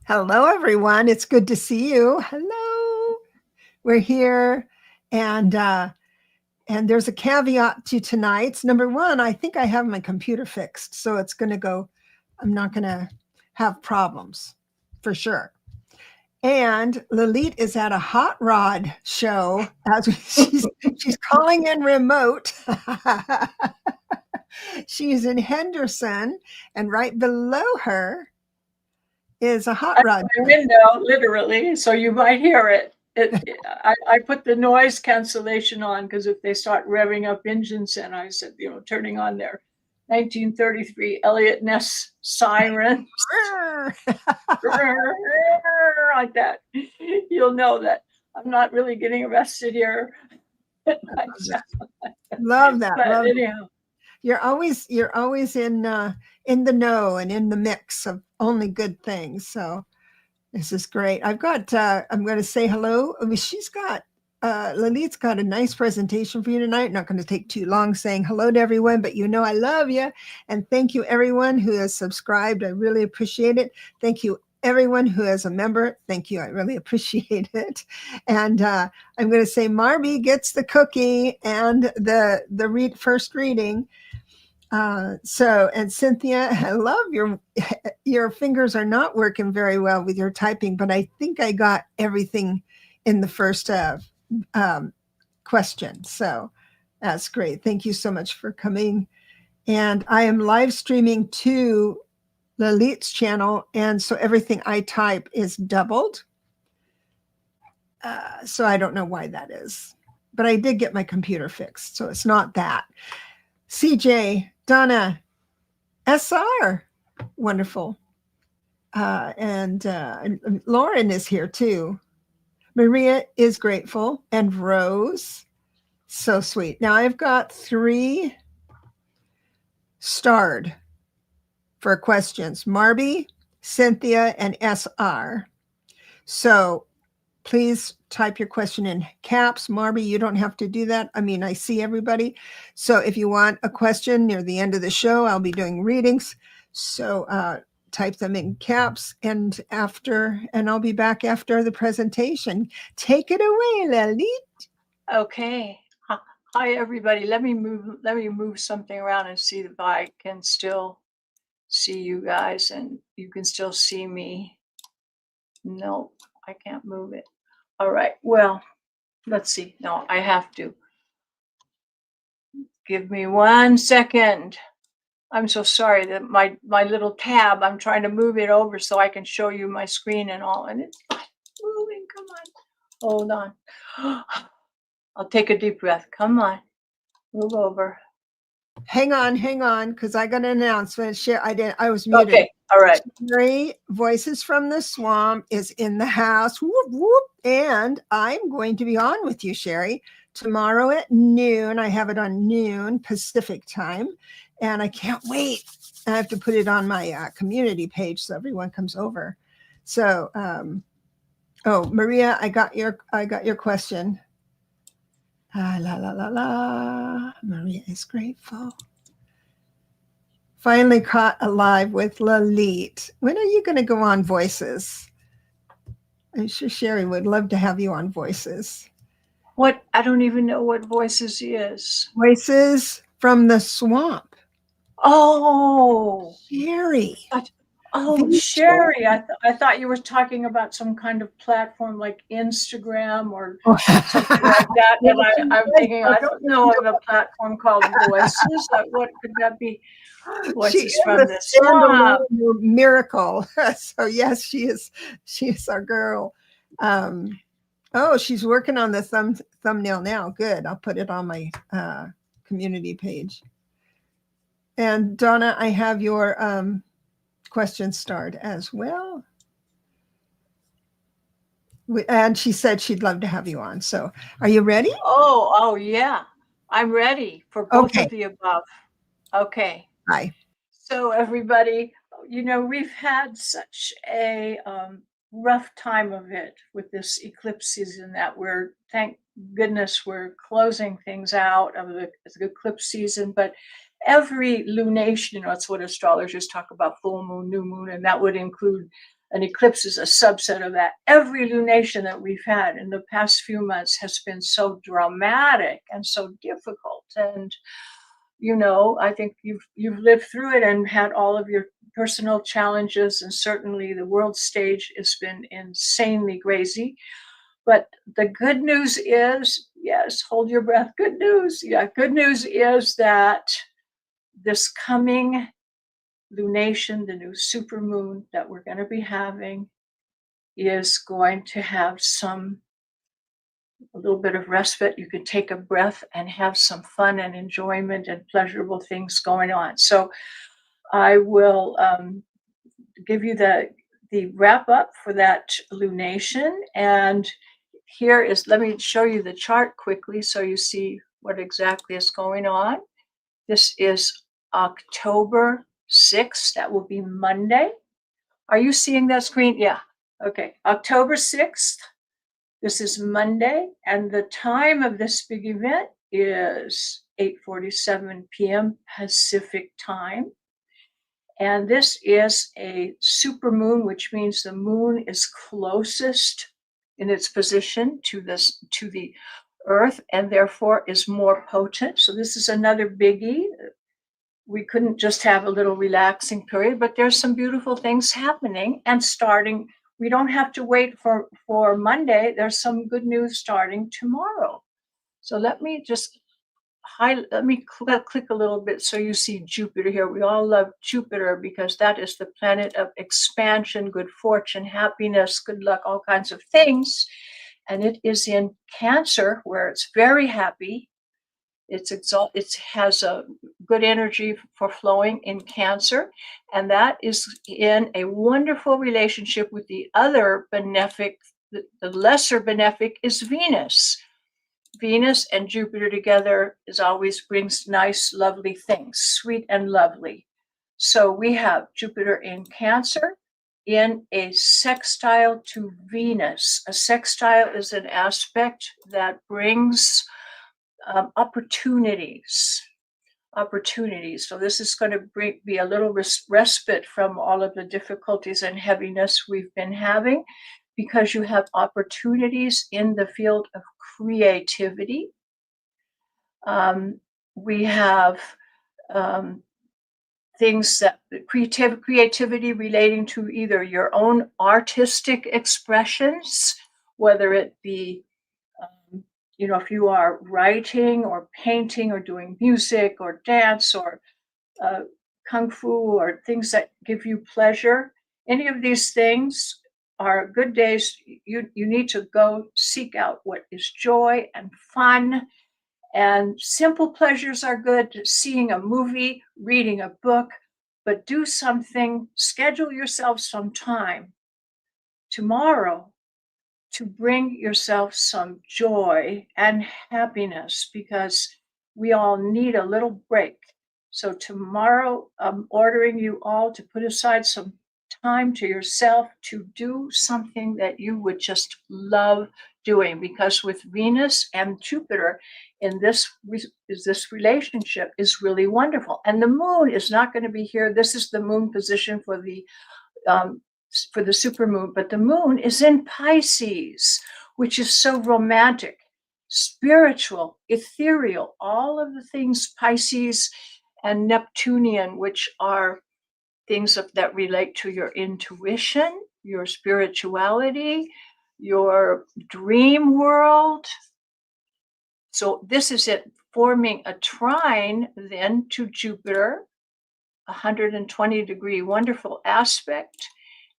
Hello, everyone. It's good to see you. Hello. We're here, and there's a caveat to tonight's. Number one, I think I have my computer fixed, so it's going to go. I'm not going to have problems, for sure. And Lalit is at a hot rod show. She's calling in remote. She's in Henderson, and right below her is a hot rod. My window, literally, so you might hear it. I put the noise cancellation on because if they start revving up engines, and I said, turning on their 1933 Elliott Ness siren like that, you'll know that I'm not really getting arrested here. Love that. But love anyhow, You're always in the know and in the mix of only good things. So this is great. I'm going to say hello. I mean, Lalit's got a nice presentation for you tonight. Not going to take too long saying hello to everyone, but I love you. And thank you everyone who has subscribed. I really appreciate it. Thank you everyone who is a member. Thank you. I really appreciate it. And I'm going to say Marby gets the cookie and the first reading. And Cynthia, I love your fingers are not working very well with your typing, but I think I got everything in the first question. So that's great. Thank you so much for coming. And I am live streaming to Lalit's channel, and so everything I type is doubled. So I don't know why that is, but I did get my computer fixed, so it's not that. CJ, Donna, SR, wonderful. And Lauren is here too. Maria is grateful, and Rose, so sweet. Now I've got 3 starred for questions: Marby, Cynthia, and SR. So please type your question in caps. Marby, you don't have to do that. I mean, I see everybody. So if you want a question near the end of the show, I'll be doing readings. So type them in caps, and I'll be back after the presentation. Take it away, Lalit. okay. Hi everybody. Let me move something around and see if I can still see you guys and you can still see me. No, I can't move it. All right. Well, let's see. No, I have to. Give me 1 second. I'm so sorry that my little tab, I'm trying to move it over so I can show you my screen and all, and it's not moving. Come on. Hold on. I'll take a deep breath. Come on. Move over. Hang on, because I got an announcement. I was muted. Okay, all right. Sherry, Voices from the Swamp is in the house. Whoop, whoop. And I'm going to be on with you, Sherry, tomorrow at noon. I have it on noon Pacific time, and I can't wait. I have to put it on my community page so everyone comes over. So, Maria, I got your question. La la la la. Maria is grateful. Finally caught alive with Lalit. When are you going to go on Voices? I'm sure Sherry would love to have you on Voices. What? I don't even know what Voices is. Voices from the Swamp. Oh, Sherry. Sherry, I thought you were talking about some kind of platform like Instagram or something like that. And I'm thinking, I don't know of a platform called Voices. What could that be? Voices from the Swamp. Miracle. So yes, she is our girl. She's working on the thumbnail now. Good. I'll put it on my community page. And Donna, I have your question starred as well. And she said she'd love to have you on. So are you ready? Oh, yeah. I'm ready for both of the above. Okay. Hi. So everybody, we've had such a rough time of it with this eclipse season that thank goodness, we're closing things out of the eclipse season. But every lunation, that's what astrologers talk about, full moon, new moon, and that would include An eclipse is a subset of that. Every lunation that we've had in the past few months has been so dramatic and so difficult. And I think you've lived through it and had all of your personal challenges, and certainly the world stage has been insanely crazy. But the good news is, yes, hold your breath. Good news. Yeah, good news is that this coming lunation, the new supermoon that we're going to be having, is going to have a little bit of respite. You can take a breath and have some fun and enjoyment and pleasurable things going on. So I will give you the wrap up for that lunation. And let me show you the chart quickly so you see what exactly is going on. This is October 6th. That will be Monday. Are you seeing that screen? Yeah. Okay. October 6th. This is Monday, and the time of this big event is 8:47 p.m. Pacific time. And this is a supermoon, which means the moon is closest in its position to the Earth, and therefore is more potent. So this is another biggie. We couldn't just have a little relaxing period, but there's some beautiful things happening and starting. We don't have to wait for Monday. There's some good news starting tomorrow. So let me click a little bit so you see Jupiter here. We all love Jupiter because that is the planet of expansion, good fortune, happiness, good luck, all kinds of things. And it is in Cancer, where it's very happy. It has a good energy for flowing in Cancer, and that is in a wonderful relationship with the other benefic. The lesser benefic is Venus. Venus and Jupiter together always brings nice, lovely things, sweet and lovely. So we have Jupiter in Cancer in a sextile to Venus. A sextile is an aspect that brings opportunities. So this is going to be a little respite from all of the difficulties and heaviness we've been having, because you have opportunities in the field of creativity. We have things that creativity relating to either your own artistic expressions, whether it be if you are writing or painting or doing music or dance or kung fu or things that give you pleasure. Any of these things are good days. You need to go seek out what is joy and fun, and simple pleasures are good. Seeing a movie, reading a book, but do something, schedule yourself some time tomorrow to bring yourself some joy and happiness, because we all need a little break. So tomorrow, I'm ordering you all to put aside some time to yourself to do something that you would just love doing, because with Venus and Jupiter in this relationship is really wonderful. And the moon is not going to be here. This is the moon position for the supermoon, but the moon is in Pisces, which is so romantic, spiritual, ethereal, all of the things Pisces and Neptunian, which are things that relate to your intuition, your spirituality, your dream world. So this is it, forming a trine then to Jupiter, 120-degree wonderful aspect.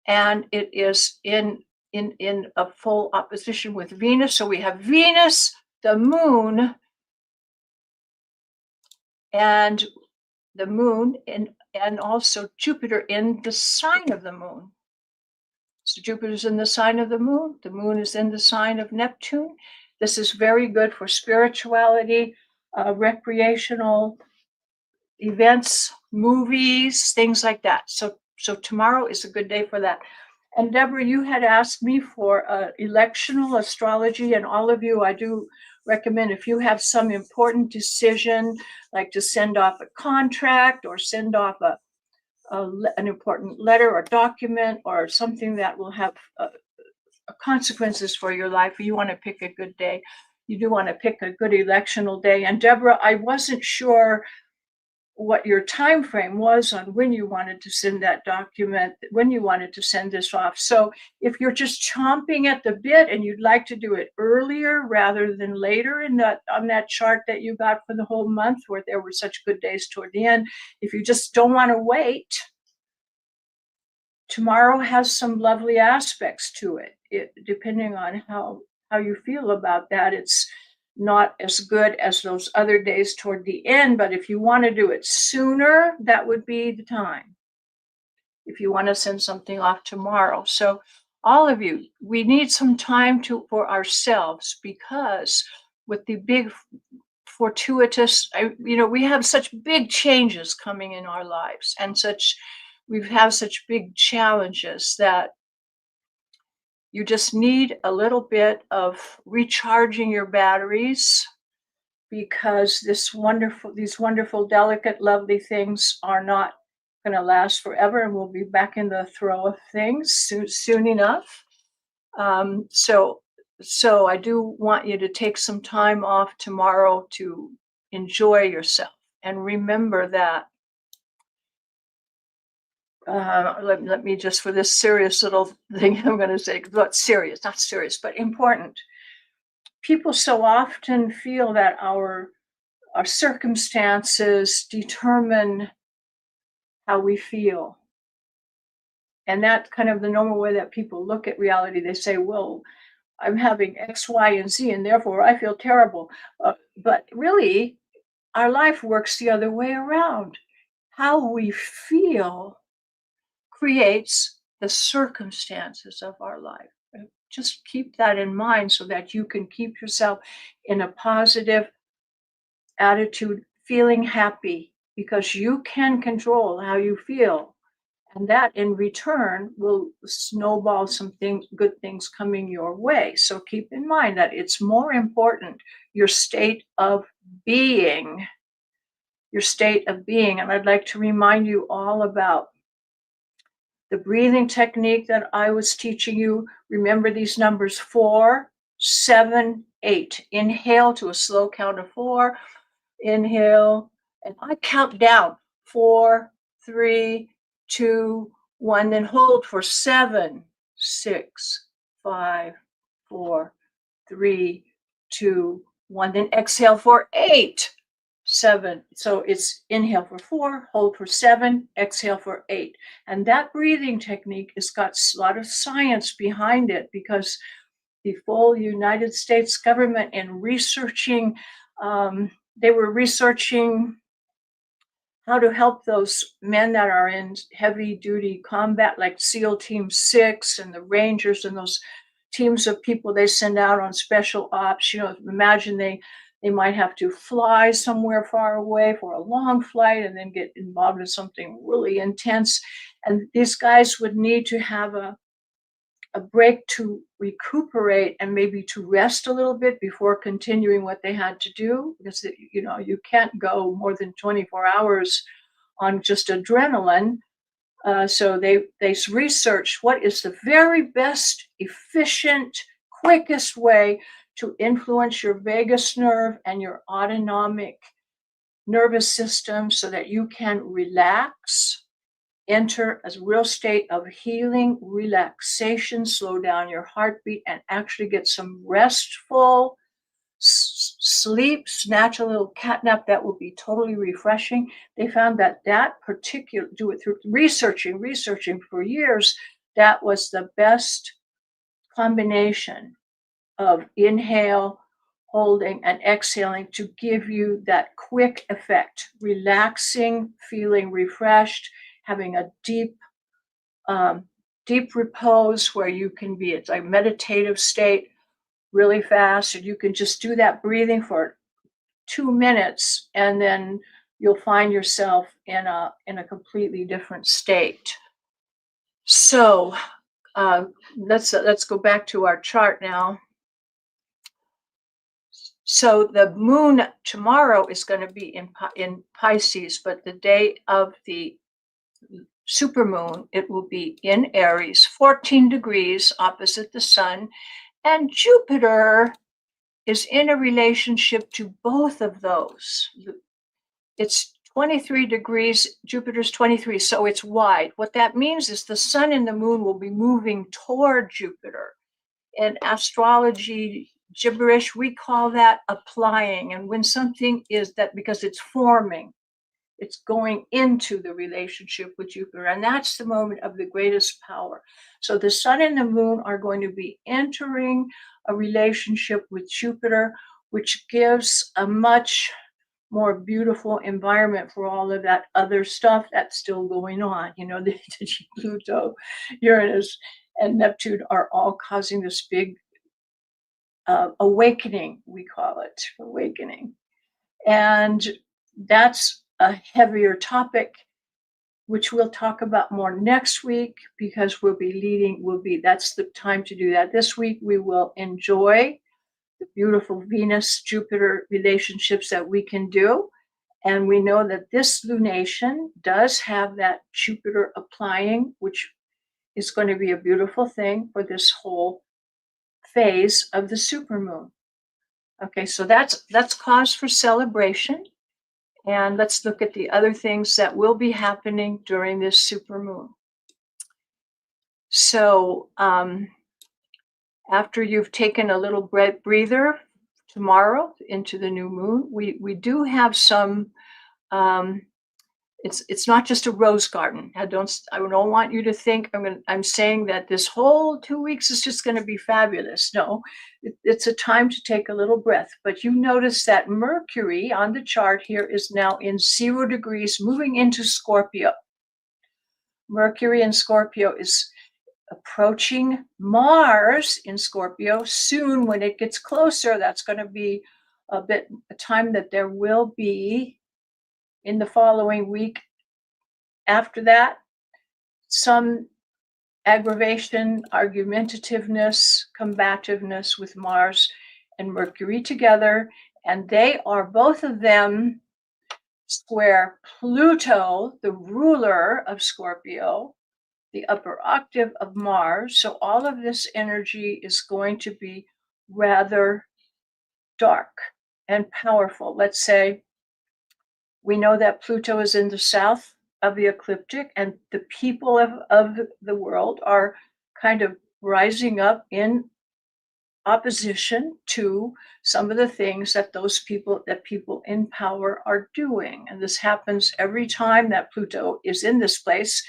And it is in a full opposition with Venus. So we have Venus, the moon, and also Jupiter in the sign of the moon. So Jupiter's in the sign of the moon is in the sign of Neptune. This is very good for spirituality, recreational events, movies, things like that. So tomorrow is a good day for that. And Deborah, you had asked me for electional astrology, and all of you, I do recommend, if you have some important decision, like to send off a contract or send off an important letter or document or something that will have consequences for your life, you want to pick a good day. You do want to pick a good electional day. And Deborah, I wasn't sure what your time frame was on when you wanted to send that document, when you wanted to send this off. So if you're just chomping at the bit and you'd like to do it earlier rather than later in that on that chart that you got for the whole month where there were such good days toward the end, if you just don't want to wait, tomorrow has some lovely aspects to it. Depending on how you feel about that, it's not as good as those other days toward the end, but if you want to do it sooner, that would be the time. If you want to send something off tomorrow. So all of you, we need some time for ourselves, because with the big fortuitous, we have such big changes coming in our lives, and we've had such big challenges that you just need a little bit of recharging your batteries, because these wonderful, delicate, lovely things are not going to last forever, and we'll be back in the throw of things soon enough. So I do want you to take some time off tomorrow to enjoy yourself, and remember that. Let me just, for this serious little thing I'm going to say, not serious, but important. People so often feel that our circumstances determine how we feel. And that's kind of the normal way that people look at reality. They say, well, I'm having X, Y, and Z, and therefore I feel terrible. But really, our life works the other way around. How we feel creates the circumstances of our life. Just keep that in mind so that you can keep yourself in a positive attitude, feeling happy, because you can control how you feel. And that in return will snowball some good things coming your way. So keep in mind that it's more important, your state of being. And I'd like to remind you all about the breathing technique that I was teaching you. Remember these numbers: 4, 7, 8. Inhale to a slow count of 4. Inhale, and I count down: 4, 3, 2, 1. Then hold for 7, 6, 5, 4, 3, 2, 1. Then exhale for 8, 7. So it's inhale for 4, hold for 7, exhale for 8. And that breathing technique has got a lot of science behind it, because the full United States government, in researching, they were researching how to help those men that are in heavy duty combat, like SEAL Team 6 and the Rangers and those teams of people they send out on special ops. Imagine they might have to fly somewhere far away for a long flight and then get involved in something really intense. And these guys would need to have a break to recuperate and maybe to rest a little bit before continuing what they had to do, because you can't go more than 24 hours on just adrenaline. So they researched what is the very best, efficient, quickest way to influence your vagus nerve and your autonomic nervous system so that you can relax, enter a real state of healing, relaxation, slow down your heartbeat, and actually get some restful sleep, snatch a little cat nap that will be totally refreshing. They found that particular, do it through researching for years, that was the best combination of inhale, holding, and exhaling to give you that quick effect, relaxing, feeling refreshed, having a deep repose where you can be, it's like meditative state really fast, and you can just do that breathing for 2 minutes, and then you'll find yourself in a completely different state. So let's go back to our chart now. So the moon tomorrow is going to be in Pisces, but the day of the supermoon, it will be in Aries, 14 degrees opposite the sun, and Jupiter is in a relationship to both of those. It's 23 degrees, Jupiter's 23, so it's wide. What that means is the sun and the moon will be moving toward Jupiter. In astrology gibberish, we call that applying. And when something is that, because it's forming, it's going into the relationship with Jupiter. And that's the moment of the greatest power. So the sun and the moon are going to be entering a relationship with Jupiter, which gives a much more beautiful environment for all of that other stuff that's still going on. You know, the Pluto, Uranus, and Neptune are all causing this big awakening, we call it, awakening. And that's a heavier topic, which we'll talk about more next week, because that's the time to do that. This week, we will enjoy the beautiful Venus-Jupiter relationships that we can do. And we know that this lunation does have that Jupiter applying, which is going to be a beautiful thing for this whole phase of the supermoon. Okay, so that's cause for celebration. And let's look at the other things that will be happening during this supermoon. So after you've taken a little breather tomorrow into the new moon, we do have some, it's not just a rose garden. I don't want you to think I'm saying that this whole 2 weeks is just going to be fabulous. No, it's a time to take a little breath. But you notice that Mercury on the chart here is now in 0 degrees, moving into Scorpio. Mercury in Scorpio is approaching Mars in Scorpio. Soon, when it gets closer, that's going to be a time that there will be in the following week. After that, some aggravation, argumentativeness, combativeness with Mars and Mercury together. And they are both of them square Pluto, the ruler of Scorpio, the upper octave of Mars. So all of this energy is going to be rather dark and powerful. Let's say we know that Pluto is in the south of the ecliptic, and the people of the world are kind of rising up in opposition to some of the things that people in power are doing. And this happens every time that Pluto is in this place.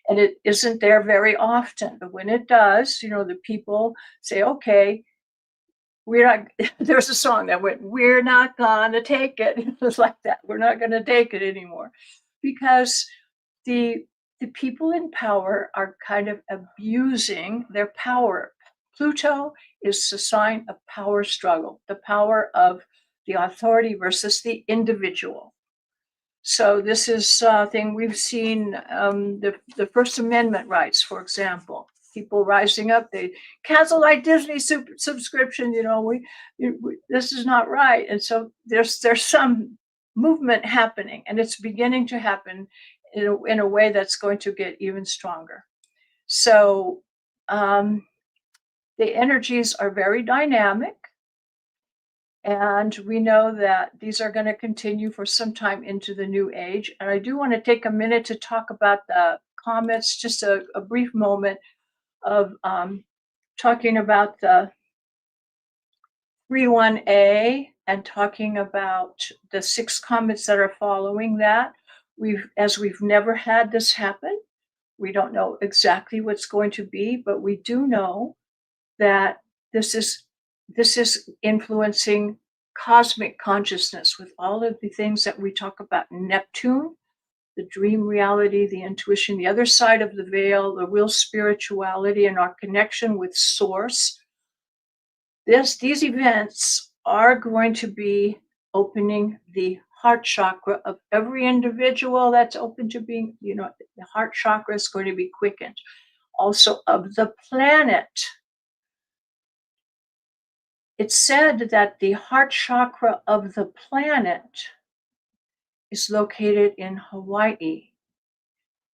And it isn't there very often, but when it does, the people say, okay, we're not, there's a song that went, we're not gonna take it. It was like that. We're not gonna take it anymore, because the people in power are kind of abusing their power. Pluto is a sign of power struggle, the power of the authority versus the individual. So this is a thing we've seen, the First Amendment rights, for example, people rising up, they cancel my Disney subscription, this is not right. And so there's some movement happening, and it's beginning to happen in a way that's going to get even stronger. So the energies are very dynamic. And we know that these are going to continue for some time into the new age. And I do want to take a minute to talk about the comets, just a brief moment of talking about the 31A and talking about the 6 comets that are following that. We've never had this happen. We don't know exactly what's going to be, but we do know that this is influencing cosmic consciousness with all of the things that we talk about. Neptune, the dream reality, the intuition, the other side of the veil, the real spirituality, and our connection with source. These events are going to be opening the heart chakra of every individual that's open to being, the heart chakra is going to be quickened. Also of the planet. It's said that the heart chakra of the planet is located in Hawaii.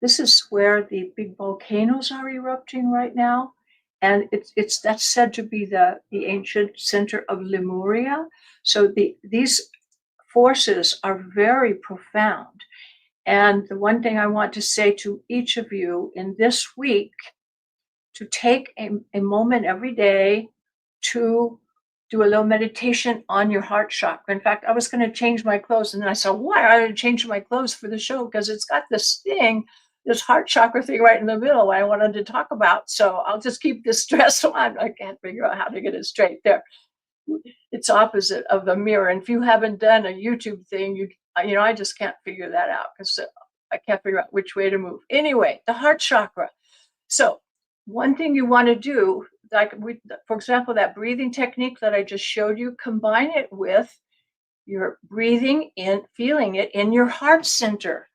This is where the big volcanoes are erupting right now. And that's said to be the ancient center of Lemuria. So these forces are very profound. And the one thing I want to say to each of you in this week, to take a moment every day to do a little meditation on your heart chakra. In fact, I was going to change my clothes, and then I saw, why I ought to change my clothes for the show, because it's got this thing, this heart chakra thing right in the middle I wanted to talk about. So I'll just keep this dress on. I can't figure out how to get it straight there. It's opposite of the mirror. And if you haven't done a YouTube thing, I just can't figure that out, because I can't figure out which way to move. Anyway, the heart chakra. So one thing you want to do, for example, that breathing technique that I just showed you, combine it with your breathing in, feeling it in your heart center.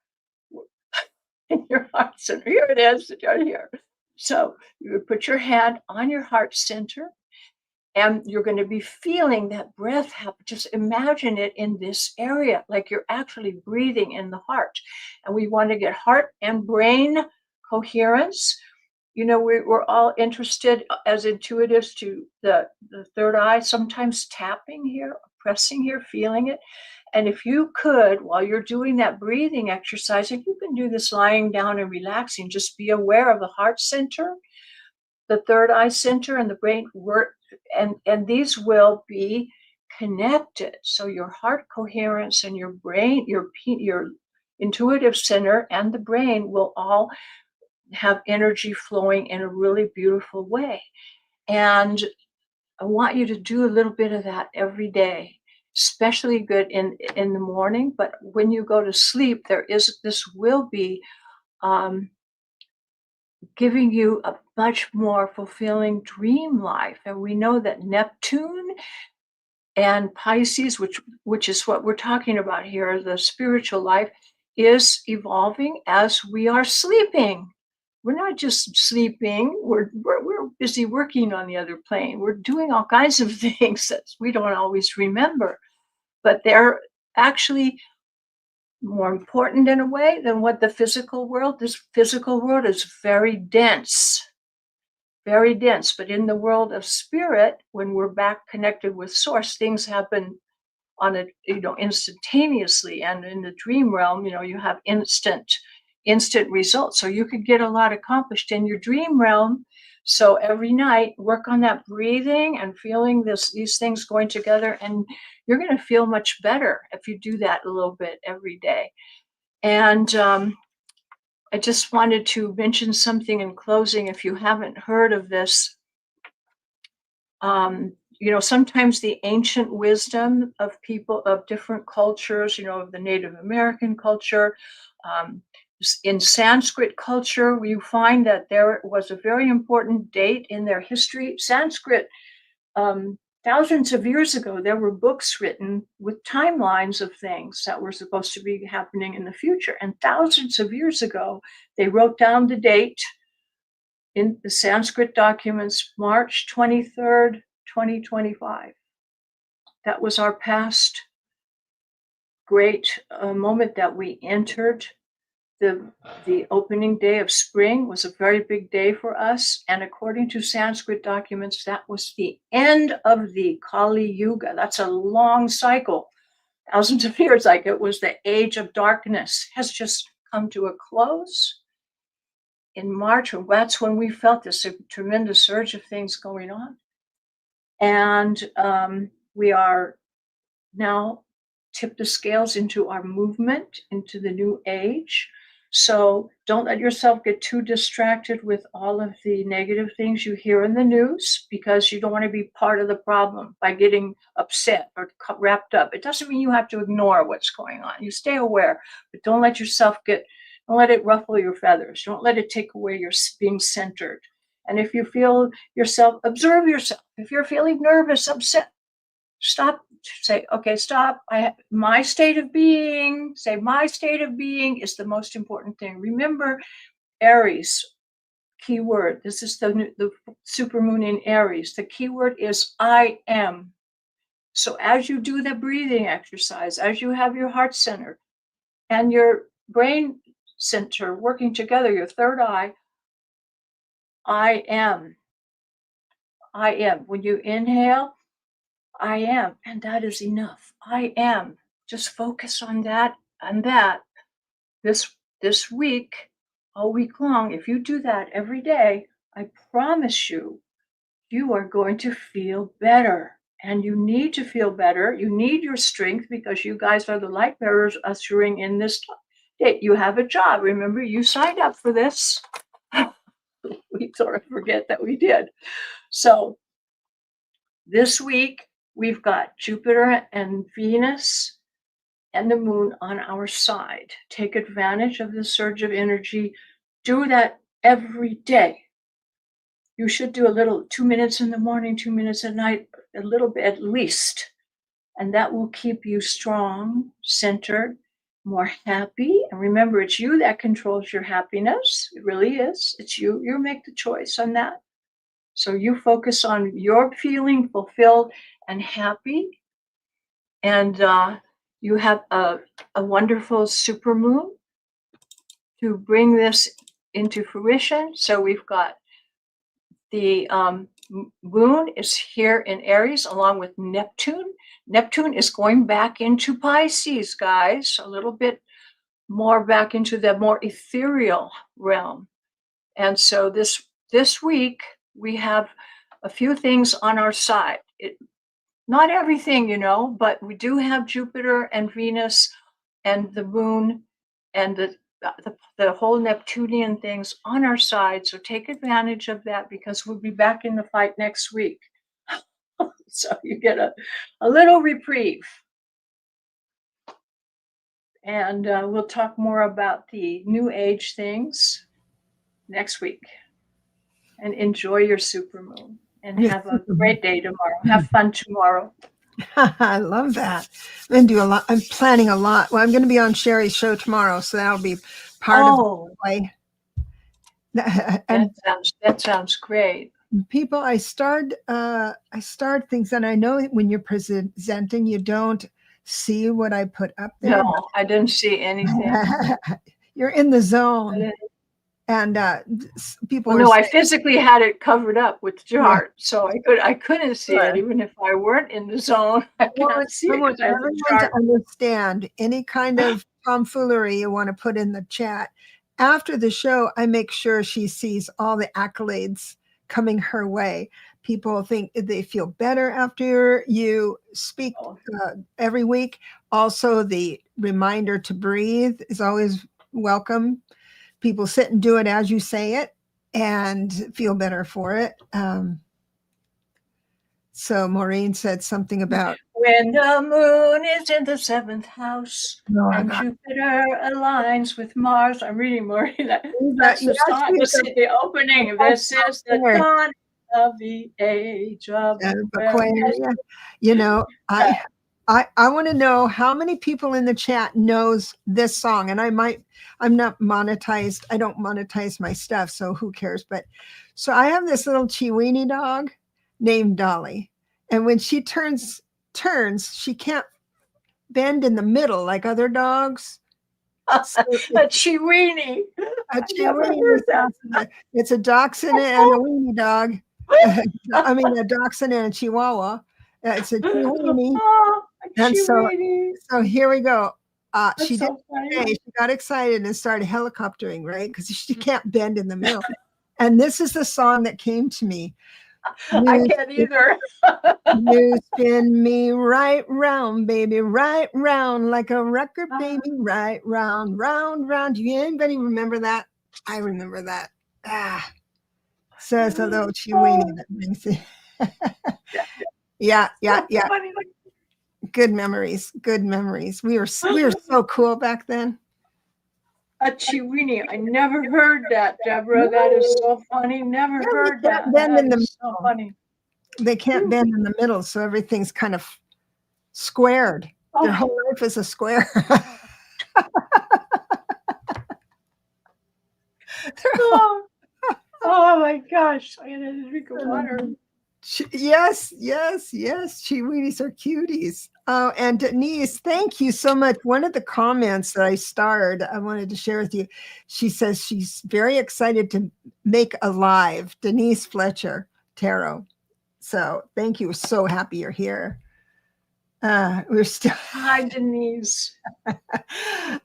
In your heart center. Here it is, right here. So you would put your hand on your heart center, and you're going to be feeling that breath happen. Just imagine it in this area, like you're actually breathing in the heart. And we want to get heart and brain coherence. We're all interested as intuitives to the third eye, sometimes tapping here, pressing here, feeling it. And if you could, while you're doing that breathing exercise, and you can do this lying down and relaxing, just be aware of the heart center, the third eye center, and the brain work, and these will be connected. So your heart coherence and your brain, your intuitive center and the brain will all have energy flowing in a really beautiful way. And I want you to do a little bit of that every day, especially good in the morning. But when you go to sleep, this will be giving you a much more fulfilling dream life. And we know that Neptune and Pisces, which is what we're talking about here, the spiritual life, is evolving as we are sleeping. We're not just sleeping, we're busy working on the other plane. We're doing all kinds of things that we don't always remember, but they're actually more important in a way than what the physical world. This physical world is very dense, but in the world of spirit, when we're back connected with source, things happen on it, instantaneously. And in the dream realm, you have instant results. So you could get a lot accomplished in your dream realm. So every night, work on that breathing and feeling these things going together, and you're going to feel much better if you do that a little bit every day. And I just wanted to mention something in closing. If you haven't heard of this, sometimes the ancient wisdom of people of different cultures, of the Native American culture, in Sanskrit culture, we find that there was a very important date in their history. Sanskrit, thousands of years ago, there were books written with timelines of things that were supposed to be happening in the future. And thousands of years ago, they wrote down the date in the Sanskrit documents, March 23rd, 2025. That was our past great moment that we entered. The opening day of spring was a very big day for us. And according to Sanskrit documents, that was the end of the Kali Yuga. That's a long cycle, thousands of years. Like it was the age of darkness has just come to a close in March. And that's when we felt this tremendous surge of things going on. And we are now tipped the scales into our movement into the new age. So don't let yourself get too distracted with all of the negative things you hear in the news, because you don't want to be part of the problem by getting upset or wrapped up. It doesn't mean you have to ignore what's going on. You stay aware, but don't let it ruffle your feathers. Don't let it take away your being centered. And if you feel yourself, observe yourself. If you're feeling nervous, upset, stop. Say, okay, stop. My state of being is the most important thing. Remember, Aries, keyword. This is the supermoon in Aries. The keyword is I am. So as you do the breathing exercise, as you have your heart center and your brain center working together, your third eye. I am. I am. When you inhale, I am. And that is enough. I am. Just focus on that and that. This week, all week long, if you do that every day, I promise you, you are going to feel better. And you need to feel better. You need your strength because you guys are the light bearers ushering in this day. You have a job. Remember, you signed up for this. We sort of forget that we did. So this week, we've got Jupiter and Venus and the moon on our side. Take advantage of the surge of energy. Do that every day. You should do a little, 2 minutes in the morning, 2 minutes at night, a little bit at least. And that will keep you strong, centered, more happy. And remember, it's you that controls your happiness. It really is. It's you. You make the choice on that. So you focus on your feeling fulfilled and happy. And you have a wonderful supermoon to bring this into fruition. So we've got the moon is here in Aries along with Neptune. Neptune is going back into Pisces, guys, a little bit more back into the more ethereal realm. And so this week we have a few things on our side. Not everything, but we do have Jupiter and Venus and the moon and the whole Neptunian things on our side. So take advantage of that because we'll be back in the fight next week. So you get a little reprieve. And we'll talk more about the new age things next week. And enjoy your supermoon. And have a great day tomorrow. Have fun tomorrow. I love that. I'm going to do a lot. I'm planning a lot. Well, I'm going to be on Sherry's show tomorrow, so that'll be part of the play. And that sounds great. People, I start things, and I know when you're presenting, you don't see what I put up there. No, I didn't see anything. You're in the zone. And people no, I physically had it covered up with chart, so I couldn't see it even if I weren't in the zone. I can't see it. I want everyone to understand any kind of tomfoolery you want to put in the chat. After the show, I make sure she sees all the accolades coming her way. People think they feel better after you speak every week. Also, the reminder to breathe is always welcome. People sit and do it as you say it and feel better for it. So Maureen said something about when the moon is in the 7th house and Jupiter aligns with Mars. I'm reading Maureen. That's the start. The opening. This is the dawn of the age of Aquarius. I want to know how many people in the chat knows this song. And I'm not monetized. I don't monetize my stuff, so who cares? But so I have this little Chiweenie dog named Dolly. And when she turns, she can't bend in the middle like other dogs. So a Chiweenie. It's a dachshund and a weenie dog. I mean, a dachshund and a chihuahua. It's a Chiweenie. And so here we go. She did today. She got excited and started helicoptering, right? Because she can't bend in the middle. And this is the song that came to me. I can't either. You spin me right round, baby, right round like a record, baby, right round, round, round. Do anybody remember that? I remember that. Says a little Chiweenie that brings it. Yeah. Good memories. We were so cool back then. A Chiweenie. I never heard that, Deborah. That is so funny. Never heard that. That is so funny. They can't bend in the middle, so everything's kind of squared. Their whole life is a square. Oh my gosh. I gotta drink of water. Yes, yes, yes. Chiweenies are cuties. Oh, and Denise, thank you so much. One of the comments that I starred, I wanted to share with you. She says she's very excited to make a live Denise Fletcher tarot. So thank you. We're so happy you're here. We're still. Hi, Denise.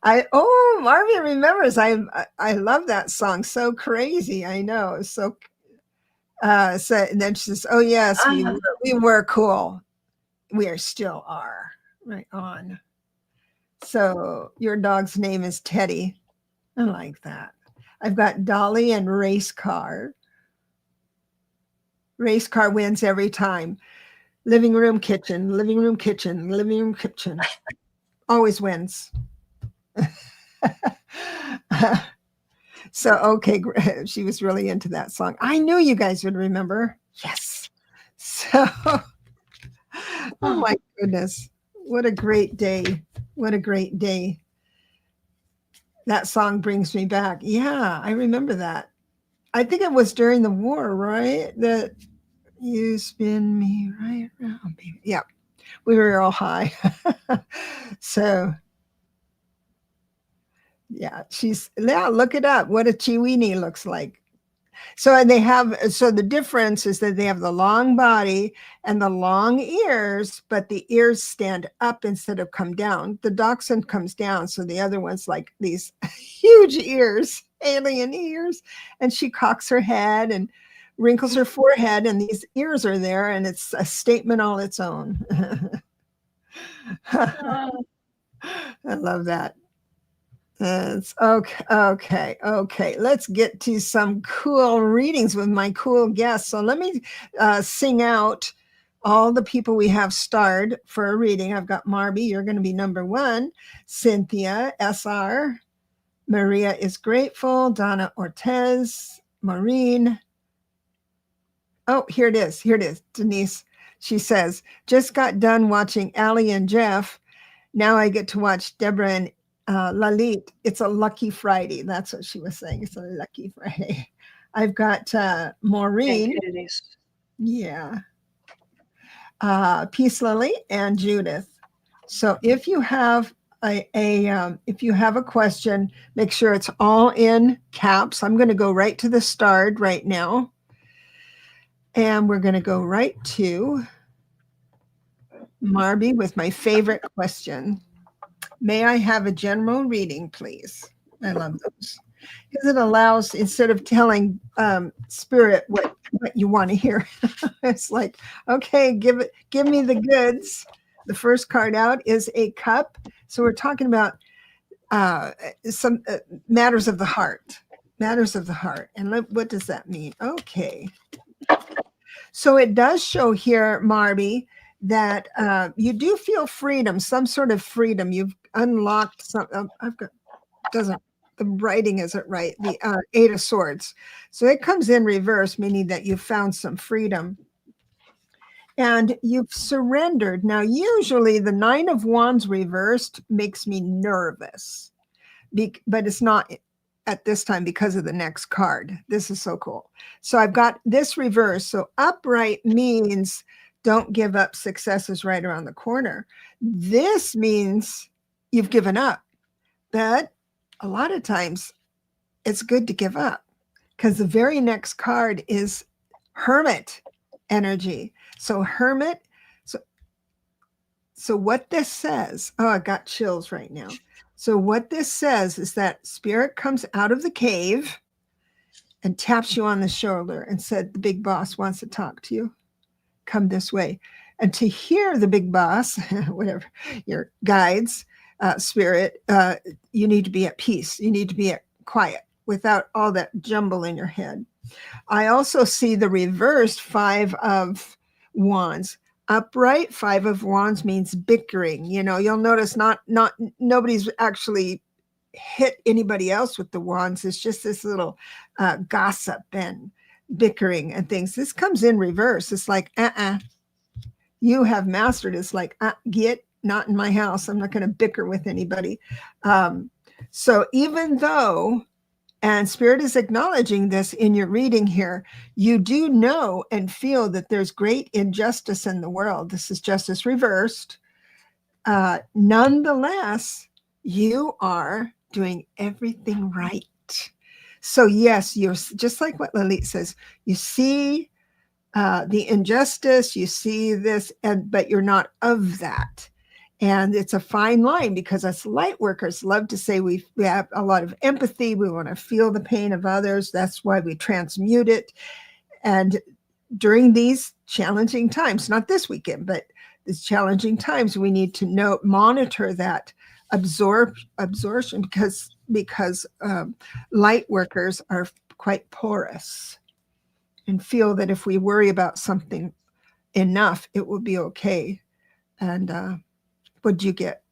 Marvin remembers. I love that song. So crazy. I know. So and then she says, "Oh yes, we were cool. We are still are." Right on. So your dog's name is Teddy. I like that. I've got Dolly and Race Car. Race Car wins every time. Living room, kitchen, living room, kitchen, living room, kitchen. Always wins. So, okay, she was really into that song. I knew you guys would remember. Yes. So, oh my goodness. What a great day. What a great day. That song brings me back. Yeah, I remember that. I think it was during the war, right? That you spin me right around, baby. Yeah, we were all high. So, yeah, look it up. What a chiweenie looks like. So the difference is that they have the long body and the long ears, but the ears stand up instead of come down. The dachshund comes down, so the other one's like these huge ears, alien ears, and she cocks her head and wrinkles her forehead, and these ears are there, and it's a statement all its own. I love that. It's okay. Let's get to some cool readings with my cool guests. So let me sing out all the people we have starred for a reading. I've got Marby, you're going to be number 1. Cynthia, SR. Maria is grateful. Donna Ortez. Maureen. Oh, here it is. Denise. She says, just got done watching Allie and Jeff. Now I get to watch Debra and Lalit. It's a lucky Friday. That's what she was saying. It's a lucky Friday. I've got Maureen. Yeah. Peace Lily and Judith. So if you have if you have a question, make sure it's all in caps. I'm going to go right to the starred right now. And we're going to go right to Marby with my favorite question. May I have a general reading, please? I love those because it allows, instead of telling spirit what you want to hear, it's like, okay, give me the goods. The first card out is a cup. So we're talking about some matters of the heart. And what does that mean? Okay. So it does show here, Marby, that you do feel freedom, some sort of freedom. You've unlocked some. The writing isn't right. The 8 of Swords. So it comes in reverse, meaning that you've found some freedom. And you've surrendered. Now, usually the 9 of Wands reversed makes me nervous, but it's not at this time because of the next card. This is so cool. So I've got this reverse. So upright means don't give up. Success is right around the corner. This means you've given up. But a lot of times it's good to give up because the very next card is Hermit energy. So Hermit. So what this says, I got chills right now. So what this says is that spirit comes out of the cave and taps you on the shoulder and said, the big boss wants to talk to you. Come this way. And to hear the big boss, whatever, your guides, spirit, you need to be at peace. You need to be at quiet without all that jumble in your head. I also see the reversed 5 of Wands. Upright 5 of Wands means bickering. You'll notice nobody's actually hit anybody else with the wands. It's just this little gossip and bickering and things. This comes in reverse. It's like, you have mastered. It's like, get not in my house. I'm not going to bicker with anybody. So even though And Spirit is acknowledging this in your reading here. You do know and feel that there's great injustice in the world. This is justice reversed. Nonetheless, you are doing everything right. So, yes, you're just like what Lalit says. You see the injustice, you see this, but you're not of that. And it's a fine line because us light workers love to say we have a lot of empathy. We want to feel the pain of others. That's why we transmute it. And during these challenging times, not this weekend, but these challenging times, we need to monitor that absorption because light workers are quite porous and feel that if we worry about something enough, it will be okay. And what'd you get?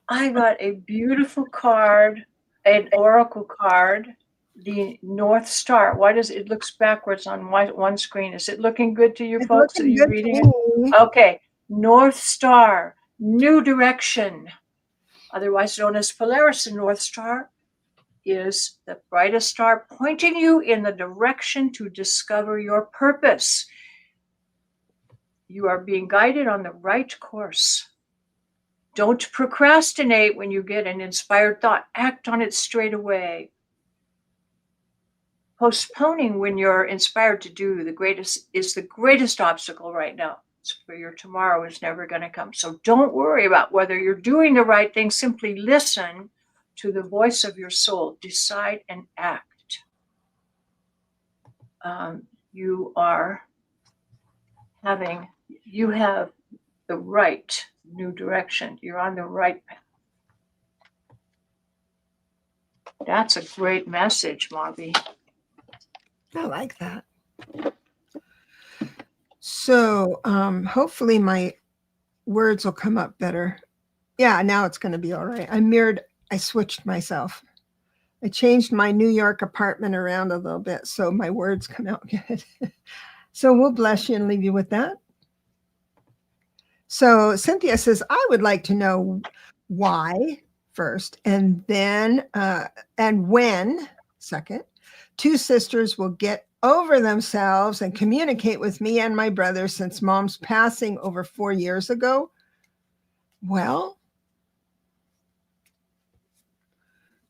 I got a beautiful card, an oracle card, the North Star. Why does it looks backwards on one screen? Is it looking good to you It's folks? Are looking you good reading to me. it? Okay. North Star, new direction, otherwise known as Polaris. The North Star is the brightest star pointing you in the direction to discover your purpose. You are being guided on the right course. Don't procrastinate when you get an inspired thought. Act on it straight away. Postponing when you're inspired to do the greatest obstacle right now. For your tomorrow is never going to come. So don't worry about whether you're doing the right thing. Simply listen to the voice of your soul. Decide and act. You have the right new direction. You're on the right path. That's a great message, Marby. I like that. So hopefully my words will come up better. Yeah, now it's going to be all right. I switched myself. I changed my New York apartment around a little bit so my words come out good. So we'll bless you and leave you with that. So Cynthia says, I would like to know why first, and then, and when second, two sisters will get over themselves and communicate with me and my brother since mom's passing over 4 years ago. Well,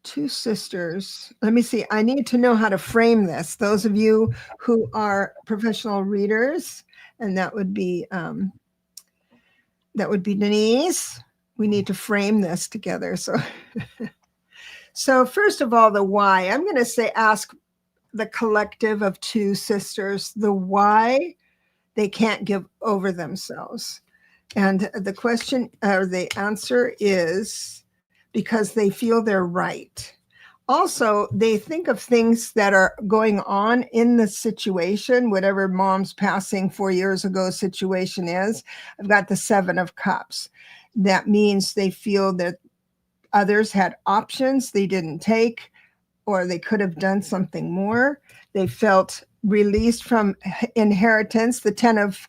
two sisters. Let me see. I need to know how to frame this. Those of you who are professional readers, and that would be Denise. We need to frame this together. So first of all, the why. I'm going to say ask the collective of two sisters the why they can't give over themselves. And the question or the answer is because they feel they're right. Also, they think of things that are going on in the situation, whatever mom's passing 4 years ago situation is. I've got the 7 of Cups. That means they feel that others had options they didn't take, or they could have done something more. They felt released from inheritance. The 10 of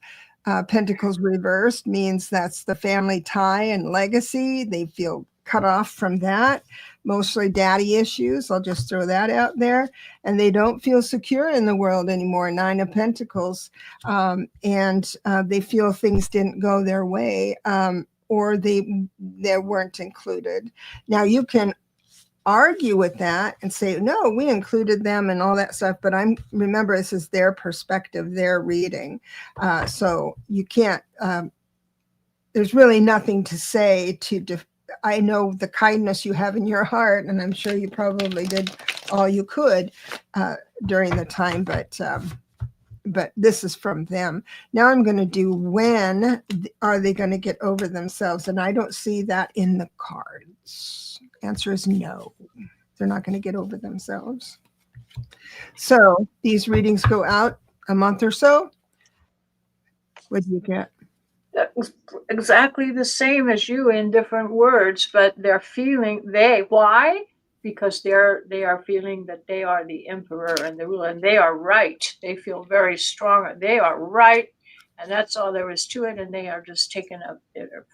Pentacles reversed means that's the family tie and legacy. They feel cut off from that, mostly daddy issues. I'll just throw that out there. And they don't feel secure in the world anymore, 9 of Pentacles. And they feel things didn't go their way, or they weren't included. Now you can argue with that and say, no, we included them and all that stuff. But remember, this is their perspective, their reading. So you can't, there's really nothing to say I know the kindness you have in your heart, and I'm sure you probably did all you could during the time, but this is from them. Now I'm going to do when are they going to get over themselves? And I don't see that in the cards. Answer is no. They're not going to get over themselves. So these readings go out a month or so. What do you get? Exactly the same as you in different words, but they're feeling why? Because they are feeling that they are the emperor and the ruler, and they are right. They feel very strong. They are right, and that's all there is to it. And they are just taking up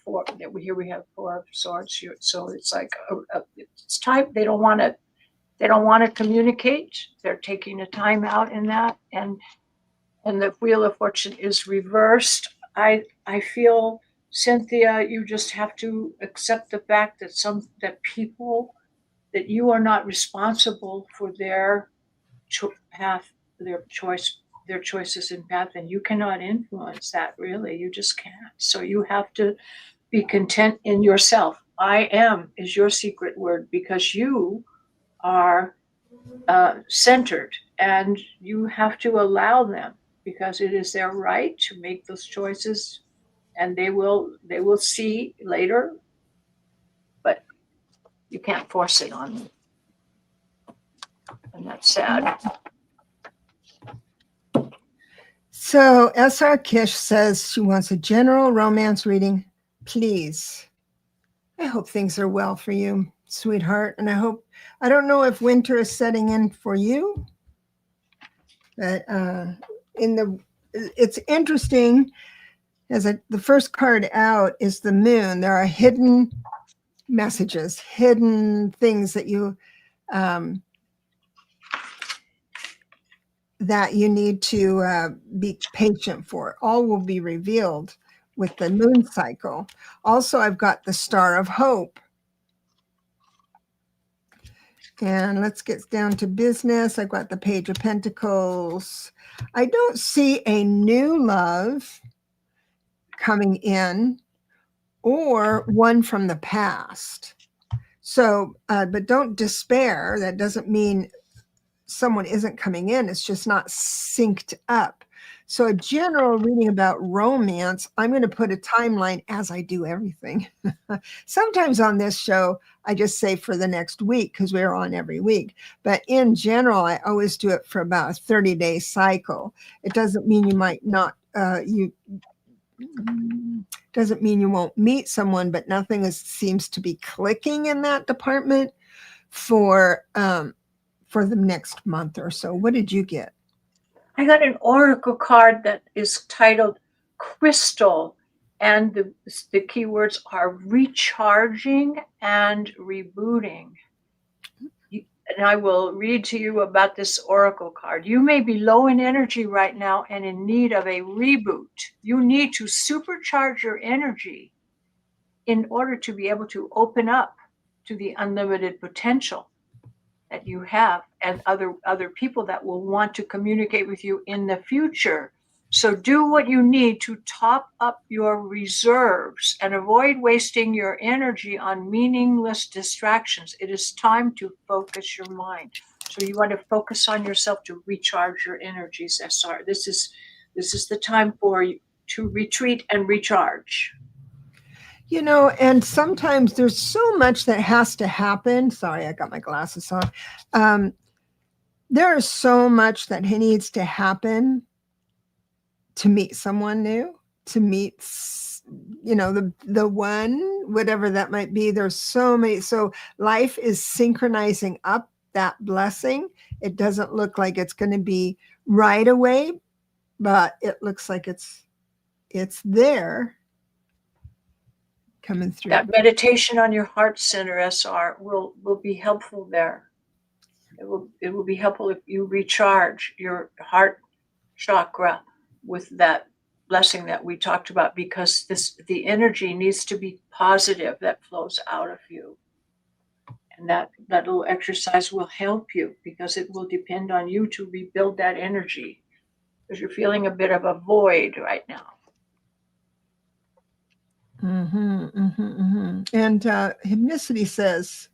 four. Here we have 4 of Swords. So it's like it's type. They don't want to They don't want to communicate. They're taking a time out in that, and the Wheel of Fortune is reversed. I feel, Cynthia, you just have to accept the fact that people, that you are not responsible for their path, their choices and path, and you cannot influence that, really. You just can't. So you have to be content in yourself. I am is your secret word, because you are centered, and you have to allow them, because it is their right to make those choices, and they will see later, but you can't force it on them, and that's sad. So SR Kish says she wants a general romance reading, please. I hope things are well for you, sweetheart, and I don't know if winter is setting in for you, but it's interesting. The first card out is the moon. There are hidden messages, hidden things that you need to be patient for. All will be revealed with the moon cycle. Also, I've got the Star of Hope. And let's get down to business. I've got the Page of Pentacles. I don't see a new love coming in or one from the past. So, but don't despair. That doesn't mean someone isn't coming in. It's just not synced up. So a general reading about romance, I'm going to put a timeline, as I do everything. Sometimes on this show, I just say for the next week, because we're on every week. But in general, I always do it for about a 30-day cycle. It doesn't mean you might not, doesn't mean you won't meet someone, but nothing seems to be clicking in that department for the next month or so. What did you get? I got an oracle card that is titled Crystal, and the keywords are recharging and rebooting. And I will read to you about this oracle card. You may be low in energy right now and in need of a reboot. You need to supercharge your energy in order to be able to open up to the unlimited potential that you have, and other people that will want to communicate with you in the future. So do what you need to top up your reserves and avoid wasting your energy on meaningless distractions. It is time to focus your mind. So you want to focus on yourself to recharge your energies, SR. This is the time for you to retreat and recharge. And sometimes there's so much that has to happen. Sorry, I got my glasses on. There is so much that needs to happen to meet someone new, to meet, the one, whatever that might be. There's so many. So life is synchronizing up that blessing. It doesn't look like it's going to be right away, but it looks like it's there. Coming through. That meditation on your heart center, SR, will be helpful there. It will be helpful if you recharge your heart chakra with that blessing that we talked about, because the energy needs to be positive that flows out of you. And that little exercise will help you, because it will depend on you to rebuild that energy, because you're feeling a bit of a void right now. And Hymnicity says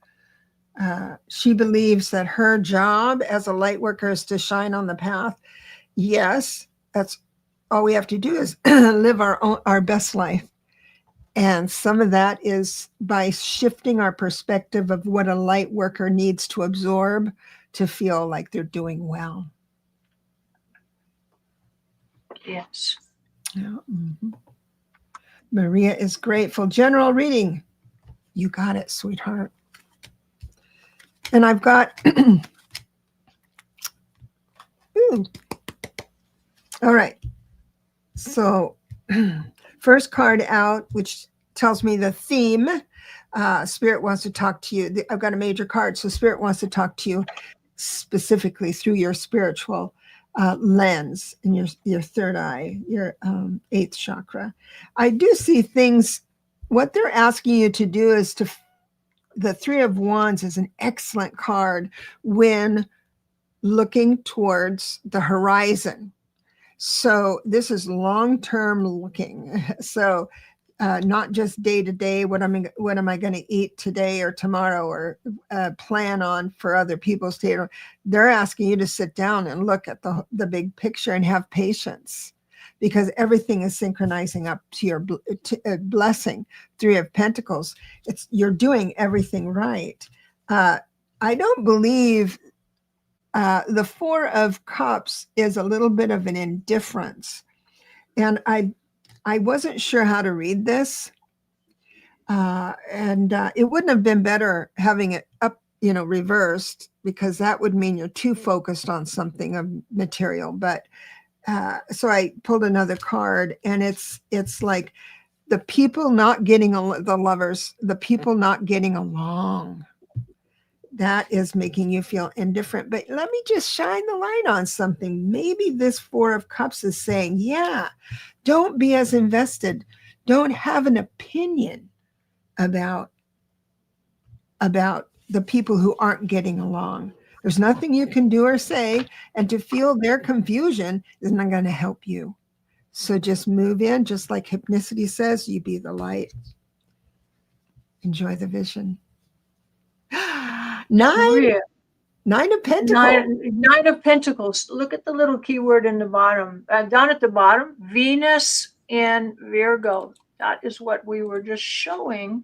she believes that her job as a light worker is to shine on the path. Yes, that's all we have to do, is live our best life. And some of that is by shifting our perspective of what a light worker needs to absorb to feel like they're doing well. Yes. Yeah. Maria is grateful. General reading. You got it, sweetheart. And I've got, ooh. All right. So first card out, which tells me the theme. Spirit wants to talk to you. I've got a major card, so Spirit wants to talk to you specifically through your spiritual lens in your third eye, your eighth chakra. I do see things. What they're asking you to do is to. The Three of Wands is an excellent card when looking towards the horizon. So this is long-term looking. So not just day to day. What am I going to eat today or tomorrow, or plan on for other people's day? They're asking you to sit down and look at the big picture and have patience, because everything is synchronizing up to your blessing. Three of Pentacles. You're doing everything right. I don't believe the Four of Cups is a little bit of an indifference, and I wasn't sure how to read this, and it wouldn't have been better having it up, reversed, because that would mean you're too focused on something of material. But so I pulled another card, and it's like the people not getting the lovers, the people not getting along. That is making you feel indifferent. But let me just shine the light on something. Maybe this Four of Cups is saying, yeah, don't be as invested. Don't have an opinion about the people who aren't getting along. There's nothing you can do or say, and to feel their confusion is not going to help you. So just move in, just like Hypnicity says, you be the light. Enjoy the vision. Nine of Pentacles. Nine of Pentacles. Look at the little keyword in the bottom. Down at the bottom, Venus in Virgo. That is what we were just showing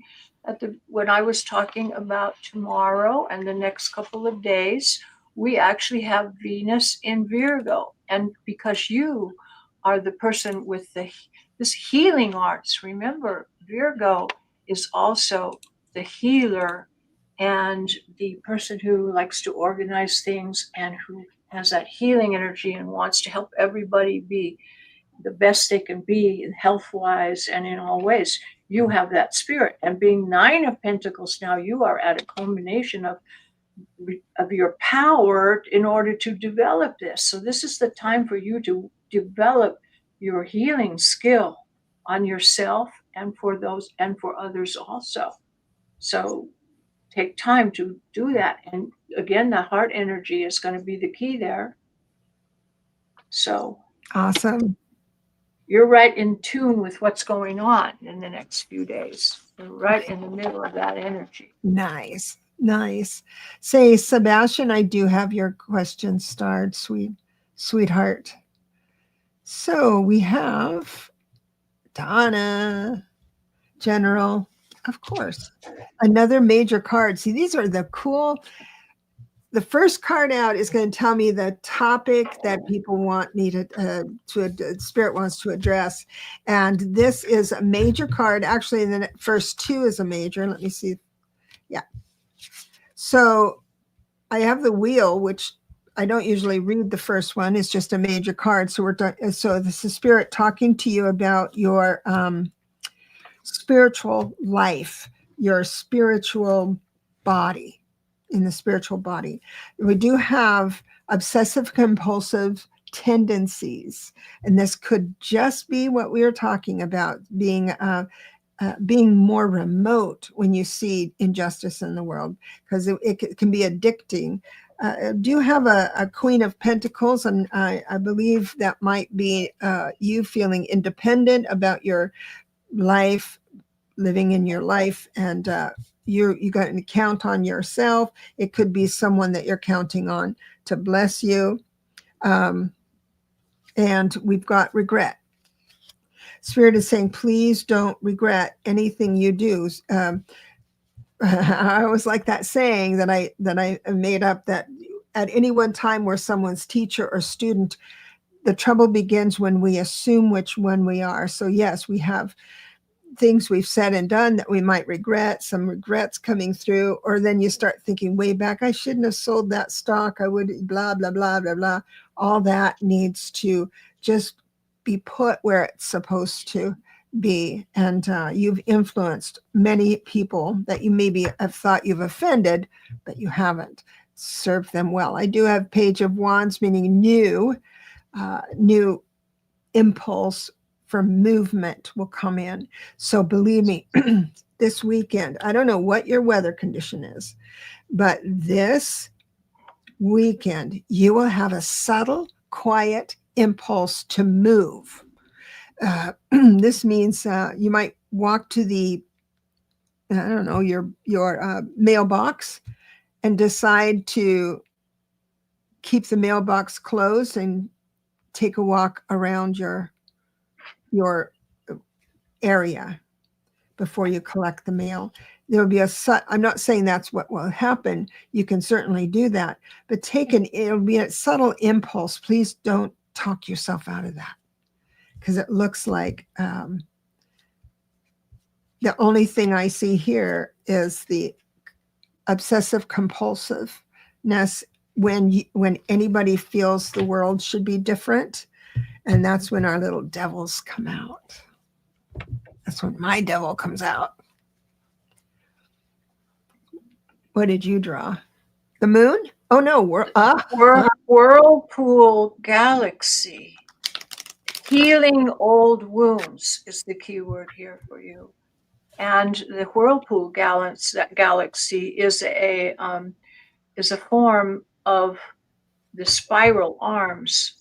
when I was talking about tomorrow and the next couple of days. We actually have Venus in Virgo, and because you are the person with this healing arts. Remember, Virgo is also the healer and the person who likes to organize things and who has that healing energy and wants to help everybody be the best they can be health-wise and in all ways. You have that spirit. And being Nine of Pentacles now, you are at a culmination of your power in order to develop this. So this is the time for you to develop your healing skill on yourself and for others also. So take time to do that. And again, the heart energy is going to be the key there. So awesome. You're right in tune with what's going on in the next few days. You're right in the middle of that energy. Nice. Say, Sebastian, I do have your question starred, sweetheart. So we have Donna, General, of course. Another major card. See, these are the cool. The first card out is going to tell me the topic that people want me to Spirit wants to address. And this is a major card. Actually, the first two is a major. Let me see. Yeah. So I have the wheel, which I don't usually read the first one. It's just a major card. So so this is Spirit talking to you about your spiritual life, your spiritual body. In the spiritual body, we do have obsessive compulsive tendencies, and this could just be what we were talking about, being more remote when you see injustice in the world, because it can be addicting. I do have a Queen of Pentacles, and I believe that might be you feeling independent about your life, living in your life, and you got to count on yourself. It could be someone that you're counting on to bless you. And we've got regret. Spirit is saying, please don't regret anything you do. I always like that saying that I made up, that at any one time we're someone's teacher or student. The trouble begins when we assume which one we are. So yes, we have things we've said and done that we might regret, some regrets coming through, or then you start thinking way back, I shouldn't have sold that stock. I would blah, blah, blah, blah, blah. All that needs to just be put where it's supposed to be. And you've influenced many people that you maybe have thought you've offended, but you haven't. Served them well. I do have Page of Wands, meaning new impulse for movement will come in. So believe me, this weekend, I don't know what your weather condition is, but this weekend, you will have a subtle, quiet impulse to move. This means you might walk to the, I don't know, your mailbox and decide to keep the mailbox closed and take a walk around your area before you collect the mail. There will be I'm not saying that's what will happen. You can certainly do that, but it'll be a subtle impulse. Please don't talk yourself out of that, because it looks like the only thing I see here is the obsessive compulsiveness when anybody feels the world should be different. And that's when our little devils come out. That's when my devil comes out. What did you draw? The moon? Oh no, Whirlpool galaxy. Healing old wounds is the key word here for you. And the whirlpool galaxy is a form of the spiral arms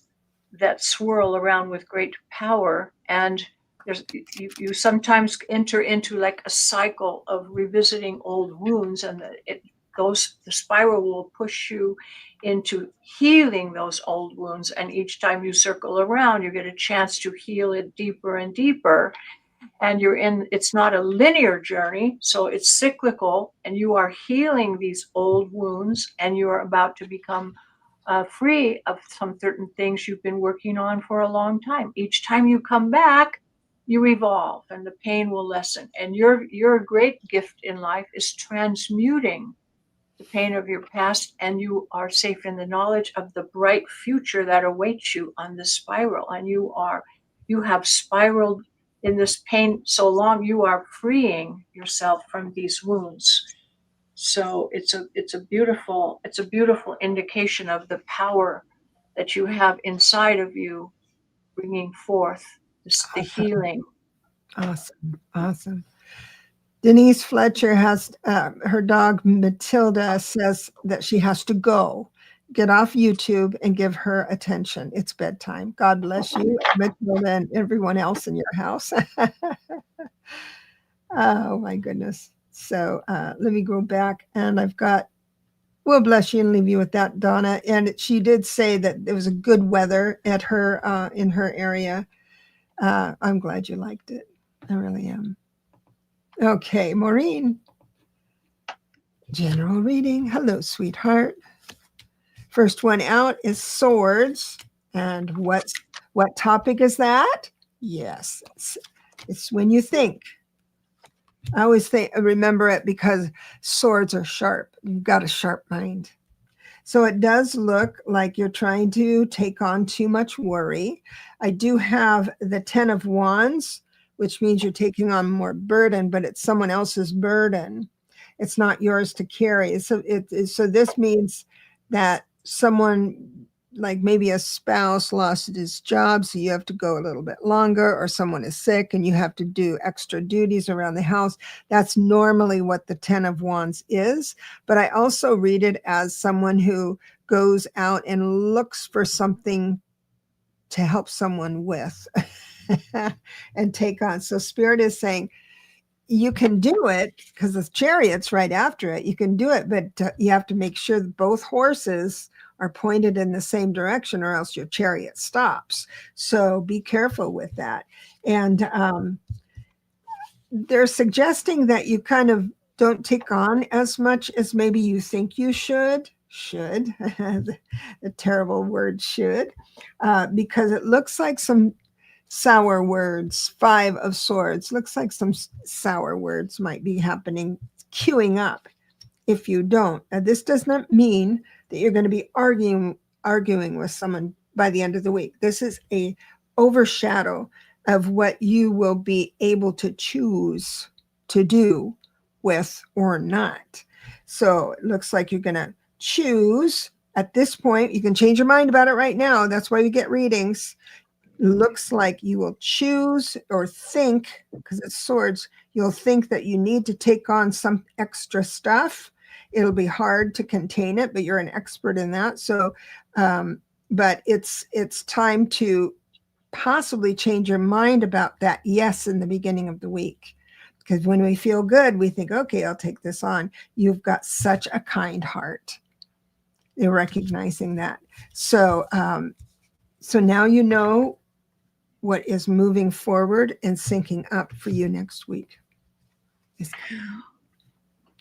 that swirl around with great power. And you sometimes enter into like a cycle of revisiting old wounds, and the spiral will push you into healing those old wounds. And each time you circle around, you get a chance to heal it deeper and deeper. And it's not a linear journey, so it's cyclical, and you are healing these old wounds, and you are about to become free of some certain things you've been working on for a long time. Each time you come back, you evolve, and the pain will lessen. And your great gift in life is transmuting the pain of your past, and you are safe in the knowledge of the bright future that awaits you on this spiral. And you have spiraled in this pain so long, you are freeing yourself from these wounds. So it's a beautiful indication of the power that you have inside of you, bringing forth the healing. Awesome. Denise Fletcher has her dog Matilda says that she has to go. Get off YouTube and give her attention. It's bedtime. God bless you, Matilda, and everyone else in your house. Oh my goodness. So let me go back, and we'll bless you and leave you with that, Donna. And she did say that there was a good weather at her in her area. I'm glad you liked it. I really am. Okay, Maureen. General reading. Hello, sweetheart. First one out is swords. And what topic is that? Yes, it's when you think. I always remember it because swords are sharp. You've got a sharp mind. So it does look like you're trying to take on too much worry. I do have the 10 of Wands, which means you're taking on more burden, but it's someone else's burden. It's not yours to carry. So this means that someone, like maybe a spouse, lost his job, so you have to go a little bit longer, or someone is sick and you have to do extra duties around the house. That's normally what the 10 of Wands is. But I also read it as someone who goes out and looks for something to help someone with and take on. So Spirit is saying, you can do it, because the Chariot's right after it. You can do it, but you have to make sure that both horses are pointed in the same direction, or else your chariot stops. So be careful with that. And they're suggesting that you kind of don't take on as much as maybe you think you should. The terrible word should, because it looks like some sour words. 5 of Swords looks like some sour words might be happening, queuing up if you don't. Now, this does not mean that you're going to be arguing with someone by the end of the week. This is a overshadow of what you will be able to choose to do with or not. So it looks like you're going to choose at this point. You can change your mind about it right now. That's why you get readings. Looks like you will choose or think, because it's swords, you'll think that you need to take on some extra stuff. It'll be hard to contain it, but you're an expert in that. So, but it's time to possibly change your mind about that yes in the beginning of the week. Because when we feel good, we think, okay, I'll take this on. You've got such a kind heart. You're recognizing that. So, so now you know what is moving forward and syncing up for you next week.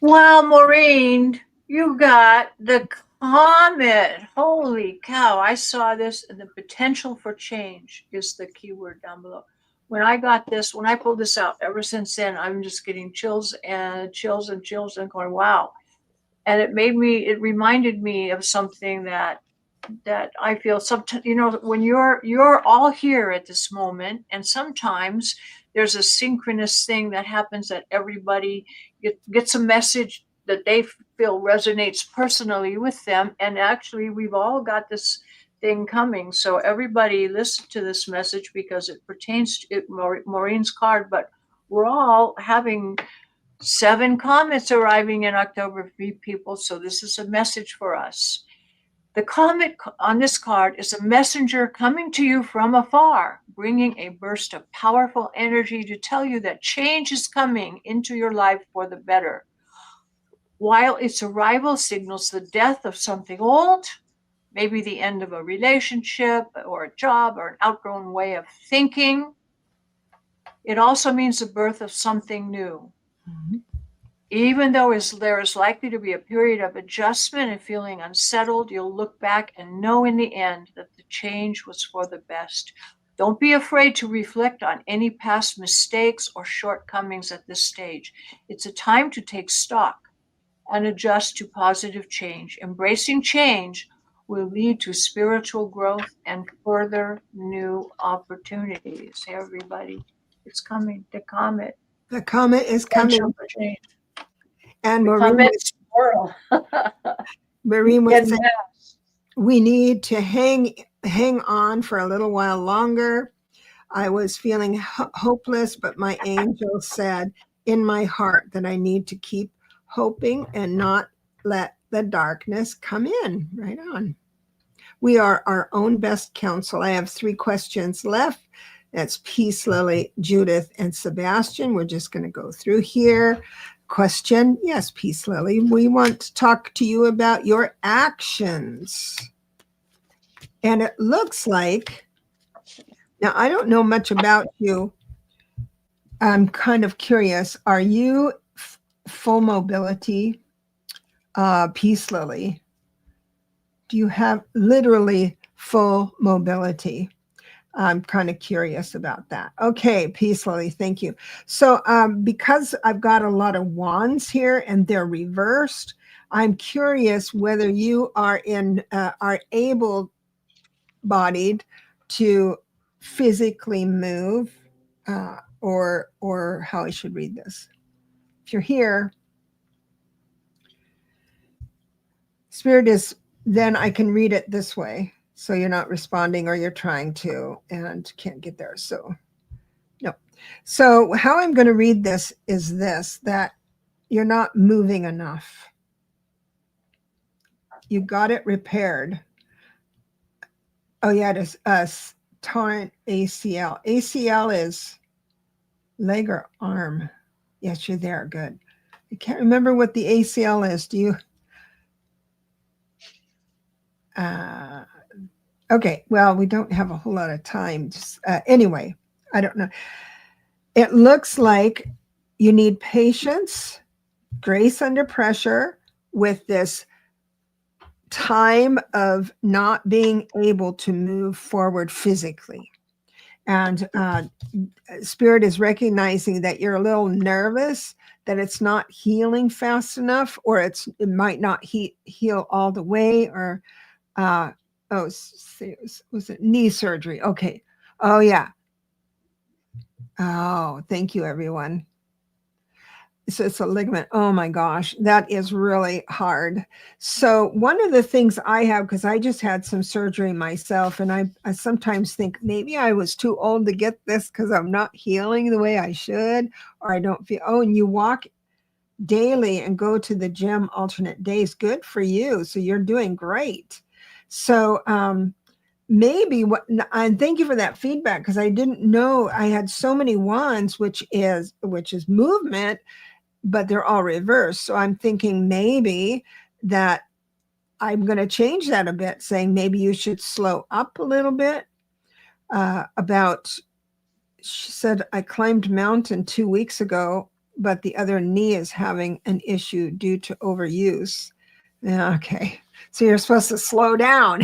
Wow, Maureen, you got the comet. Holy cow. I saw this, and the potential for change is the keyword down below. When I got this, when I pulled this out, ever since then, I'm just getting chills and chills and chills and going, wow. And it reminded me of something that I feel sometimes, when you're all here at this moment, and sometimes there's a synchronous thing that happens that everybody gets a message that they feel resonates personally with them. And actually, we've all got this thing coming. So everybody listen to this message because it pertains to Maureen's card, but we're all having 7 comets arriving in October for people. So this is a message for us. The comet on this card is a messenger coming to you from afar, bringing a burst of powerful energy to tell you that change is coming into your life for the better. While its arrival signals the death of something old, maybe the end of a relationship or a job or an outgrown way of thinking, it also means the birth of something new. Mm-hmm. Even though there is likely to be a period of adjustment and feeling unsettled, you'll look back and know in the end that the change was for the best. Don't be afraid to reflect on any past mistakes or shortcomings at this stage. It's a time to take stock and adjust to positive change. Embracing change will lead to spiritual growth and further new opportunities. Hey, everybody, it's coming. The comet. The comet is coming. And Maureen was saying, we need to hang on for a little while longer. I was feeling hopeless, but my angel said in my heart that I need to keep hoping and not let the darkness come in. Right on. We are our own best counsel. I have 3 questions left. That's Peace, Lily, Judith, and Sebastian. We're just going to go through here. Question, yes, Peace, Lily. We want to talk to you about your actions. And it looks like, now I don't know much about you. I'm kind of curious. Are you full mobility, Peace, Lily? Do you have literally full mobility? I'm kind of curious about that. Okay, Peace, Lily, thank you. So because I've got a lot of wands here and they're reversed, I'm curious whether you are able-bodied to physically move, or how I should read this. If you're here, Spirit is, then I can read it this way. So you're not responding or you're trying to and can't get there. So no. So how I'm going to read this is this, that you're not moving enough. You got it repaired. Oh yeah, it is torn ACL. ACL is leg or arm. Yes, you're there. Good. I can't remember what the ACL is. Do you? Okay, well, we don't have a whole lot of time. Just, anyway, I don't know. It looks like you need patience, grace under pressure with this time of not being able to move forward physically. And Spirit is recognizing that you're a little nervous, that it's not healing fast enough, or it might not heal all the way, or was it knee surgery? Okay. Oh yeah. Oh, thank you, everyone. So it's a ligament. Oh my gosh, that is really hard. So one of the things I have, because I just had some surgery myself, and I sometimes think maybe I was too old to get this because I'm not healing the way I should, or I don't feel. Oh, and you walk daily and go to the gym alternate days. Good for you. So you're doing great. So maybe what, and thank you for that feedback, because I didn't know I had so many wands, which is movement, but they're all reversed. So I'm thinking maybe that I'm going to change that a bit, saying maybe you should slow up a little bit. She said, I climbed mountain 2 weeks ago, but the other knee is having an issue due to overuse. Yeah, okay. So you're supposed to slow down.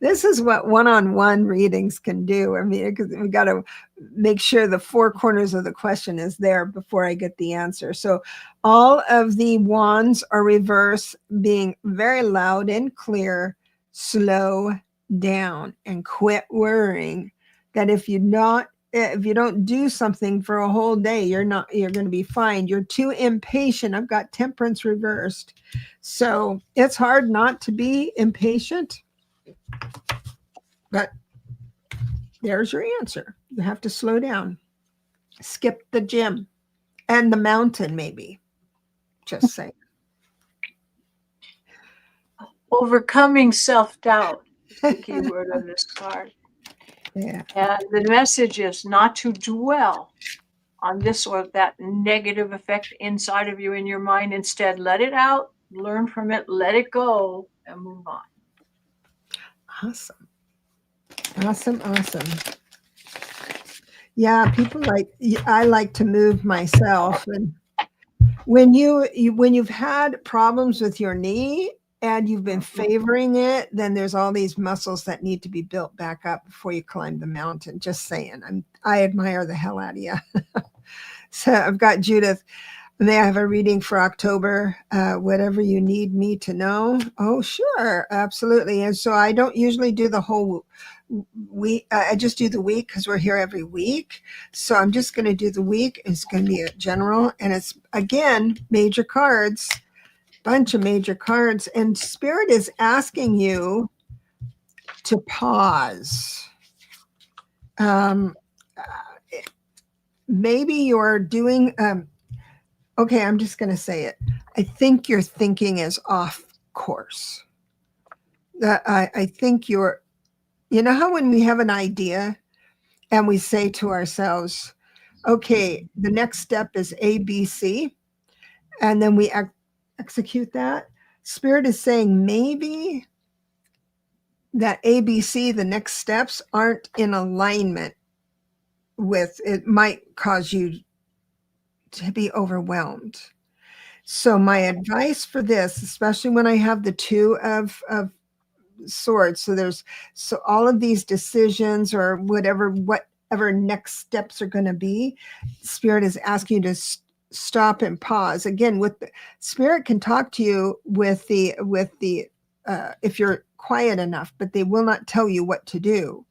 This is what one-on-one readings can do. I mean, because we got to make sure the four corners of the question is there before I get the answer. So all of the wands are reverse, being very loud and clear. Slow down and quit worrying that if you don't do something for a whole day, you're going to be fine. You're too impatient. I've got temperance reversed. So it's hard not to be impatient, but there's your answer. You have to slow down. Skip the gym and the mountain, maybe. Just say. Overcoming self-doubt is the key word on this card. Yeah. And the message is not to dwell on this or that negative effect inside of you in your mind. Instead, let it out, learn from it, let it go, and move on. Awesome. Yeah, I like to move myself. And when you've had problems with your knee and you've been favoring it, then there's all these muscles that need to be built back up before you climb the mountain. Just saying. I admire the hell out of you. So I've got Judith. May I have a reading for October? Whatever you need me to know. Oh, sure. Absolutely. And so I don't usually do the whole week. I just do the week because we're here every week. So I'm just going to do the week. It's going to be a general. And it's, again, major cards, bunch of major cards. And Spirit is asking you to pause. Maybe you're doing... okay, I'm just going to say it. I think your thinking is off course. I think you know how when we have an idea and we say to ourselves, okay, the next step is A, B, C, and then we execute that. Spirit is saying maybe that A, B, C, the next steps aren't in alignment with, it might cause you to be overwhelmed. So my advice for this, especially when I have the two of swords, so all of these decisions or whatever next steps are going to be, Spirit is asking you to stop and pause. Again, Spirit can talk to you with the if you're quiet enough, but they will not tell you what to do.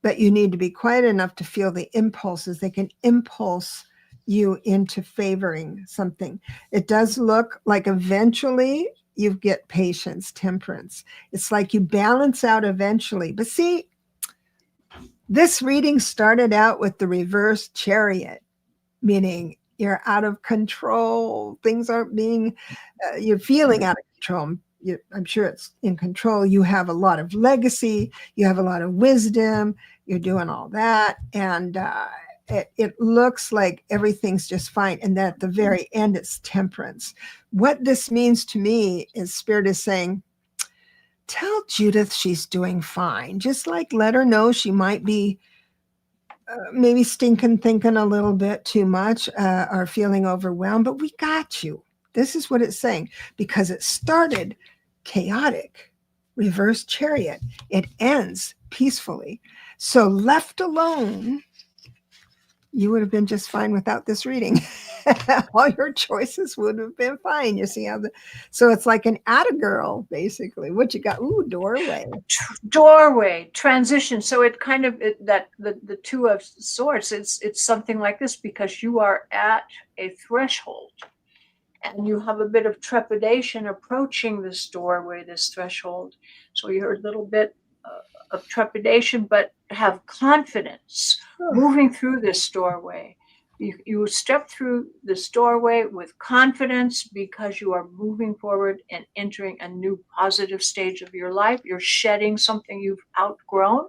But you need to be quiet enough to feel the impulses. They can impulse you into favoring something. It does look like eventually you get patience, temperance. It's like you balance out eventually. But see, this reading started out with the reverse Chariot, meaning you're out of control. Things aren't being, you're feeling out of control. I'm sure it's in control. You have a lot of legacy. You have a lot of wisdom. You're doing all that. And it looks like everything's just fine. And then at the very end, it's temperance. What this means to me is Spirit is saying, tell Judith she's doing fine. Just like let her know she might be maybe thinking a little bit too much or feeling overwhelmed, but we got you. This is what it's saying, because it started chaotic, reverse Chariot. It ends peacefully. So left alone, you would have been just fine without this reading. All your choices would have been fine. You see how so it's like an atta girl, basically. What you got? Ooh, doorway. Doorway, transition. So it kind of that the two of swords. It's something like this because you are at a threshold, and you have a bit of trepidation approaching this doorway, this threshold. So you're a little bit of trepidation, but have confidence moving through this doorway. You step through this doorway with confidence because you are moving forward and entering a new positive stage of your life. You're shedding something you've outgrown,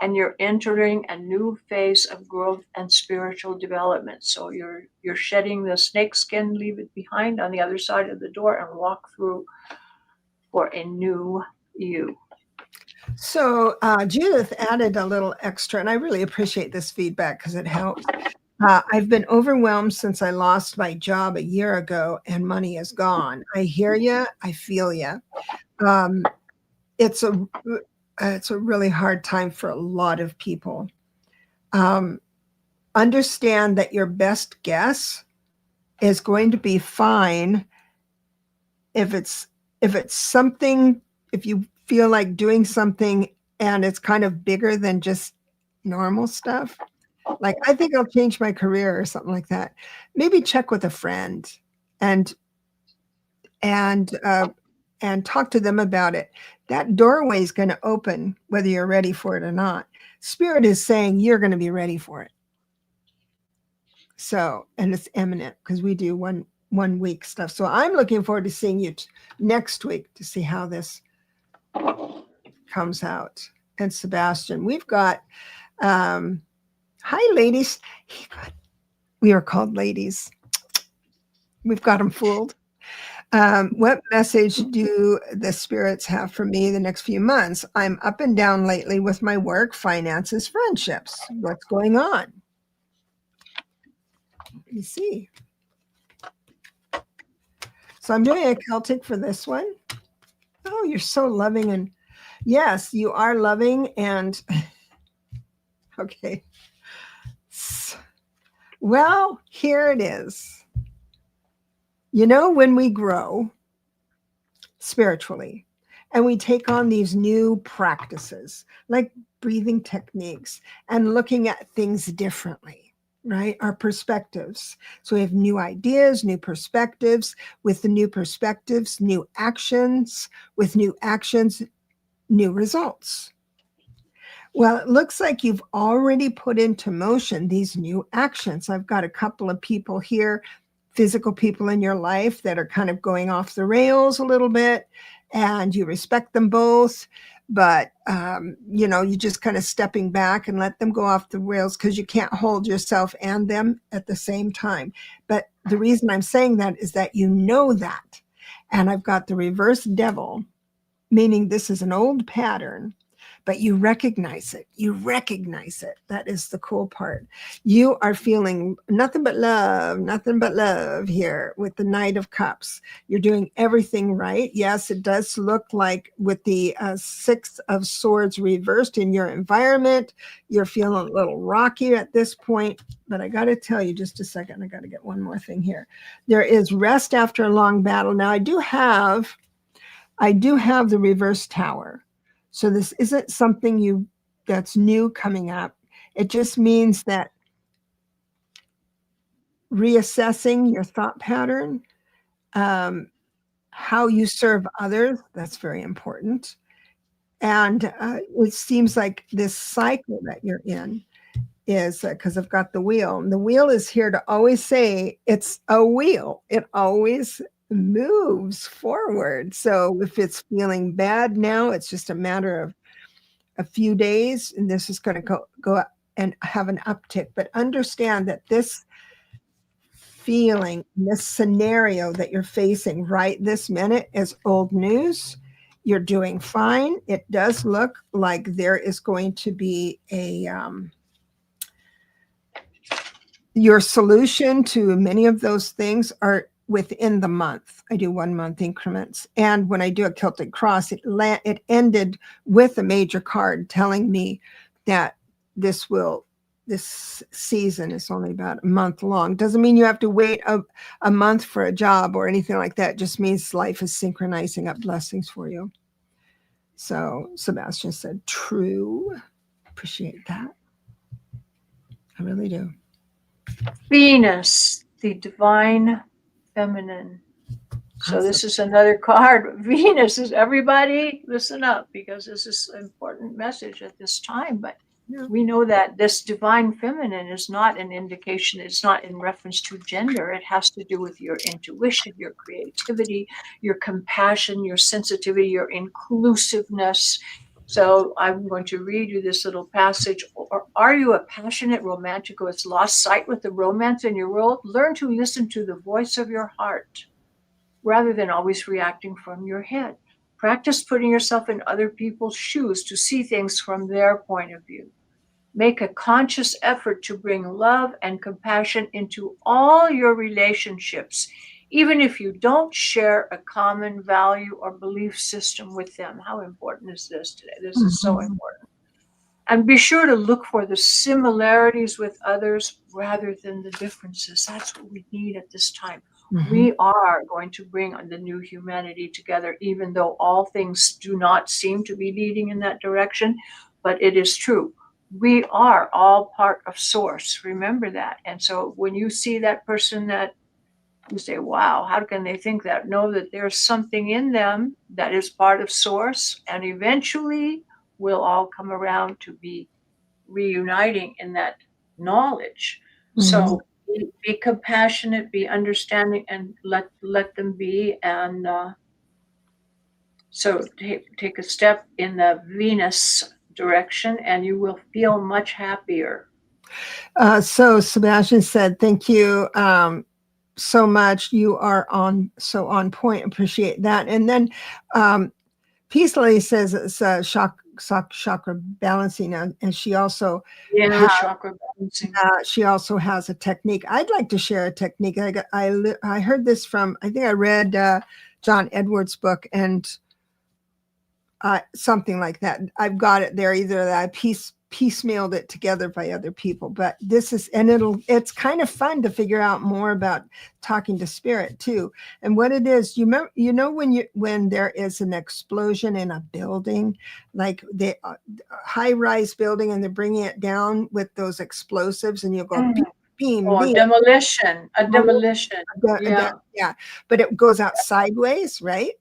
and you're entering a new phase of growth and spiritual development. So you're shedding the snake skin, leave it behind on the other side of the door, and walk through for a new you. So Judith added a little extra, and I really appreciate this feedback because it helps. I've been overwhelmed since I lost my job a year ago, and money is gone. I hear you. I feel you. Um, it's a really hard time for a lot of people. Understand that your best guess is going to be fine if it's something, if you feel like doing something and it's kind of bigger than just normal stuff. Like, I think I'll change my career or something like that. Maybe check with a friend and and uh, and talk to them about it. That doorway is going to open whether you're ready for it or not. Spirit is saying you're going to be ready for it. So, and it's imminent because we do one week stuff. So I'm looking forward to seeing you next week to see how this comes out. And Sebastian, we've got hi ladies. We are called ladies. We've got them fooled. What message do the spirits have for me the next few months? I'm up and down lately with my work, finances, friendships. What's going on? Let me see. So I'm doing a Celtic for this one. Oh, you're so loving. And yes, you are loving. And okay. Well, here it is. You know, when we grow spiritually and we take on these new practices like breathing techniques and looking at things differently, right? Our perspectives. So we have new ideas, new perspectives. With the new perspectives, new actions. With new actions, new results. Well, it looks like you've already put into motion these new actions. I've got a couple of people here, physical people in your life that are kind of going off the rails a little bit, and you respect them both. But, you're just kind of stepping back and let them go off the rails because you can't hold yourself and them at the same time. But the reason I'm saying that is that you know that. And I've got the reverse devil, meaning this is an old pattern, but you recognize it. You recognize it. That is the cool part. You are feeling nothing but love here with the Knight of Cups. You're doing everything right. Yes, it does look like with the Six of Swords reversed in your environment, you're feeling a little rocky at this point. But I got to tell you, just a second, I got to get one more thing here. There is rest after a long battle. Now, I do have the reverse tower. So this isn't something that's new coming up. It just means that reassessing your thought pattern, how you serve others, that's very important. And it seems like this cycle that you're in is because I've got the wheel. And the wheel is here to always say it's a wheel. It always moves forward. So if it's feeling bad now, it's just a matter of a few days, and this is going to go and have an uptick. But understand that this feeling, this scenario that you're facing right this minute is old news. You're doing fine. It does look like there is going to be your solution to many of those things are within the month. I do 1 month increments. And when I do a Celtic cross, it ended with a major card telling me that this will this season is only about a month long. Doesn't mean you have to wait a month for a job or anything like that. It just means life is synchronizing up blessings for you. So Sebastian said, true. Appreciate that. I really do. Venus, the divine feminine. So Awesome. this is another card. Venus is, everybody listen up, because this is an important message at this time. But Yeah. we know that this divine feminine is not an indication, it's not in reference to gender. It has to do with your intuition, your creativity, your compassion, your sensitivity, your inclusiveness. So I'm going to read you this little passage. Or are you a passionate romantic who has lost sight with the romance in your world? Learn to listen to the voice of your heart rather than always reacting from your head. Practice putting yourself in other people's shoes to see things from their point of view. Make a conscious effort to bring love and compassion into all your relationships, even if you don't share a common value or belief system with them. How important is this today? This is so Mhm. important. And be sure to look for the similarities with others rather than the differences. That's what we need at this time. Mhm. We are going to bring the new humanity together, even though all things do not seem to be leading in that direction. But it is true. We are all part of Source. Remember that. And so when you see that person that you say, wow, how can they think that? Know that there's something in them that is part of Source. And eventually we'll all come around to be reuniting in that knowledge. Mhm. So be compassionate, be understanding, and let them be. And so take a step in the Venus direction, and you will feel much happier. So Sebastian said, thank you so much. You are on point. Appreciate that. And then Peace Lady says it's chakra balancing, and she also Yeah, chakra balancing. she also has a technique. I'd like to share a technique. I heard this from, I think I read John Edwards' book, and something like that. I've got it there. Either that I piecemealed it together by other people, but this is, and it's kind of fun to figure out more about talking to spirit too. And what it is, when there is an explosion in a building, like the high-rise building, and they're bringing it down with those explosives, and you go Mm. beam, Or beam. demolition, a demolition. Yeah. Yeah, but it goes out sideways, right?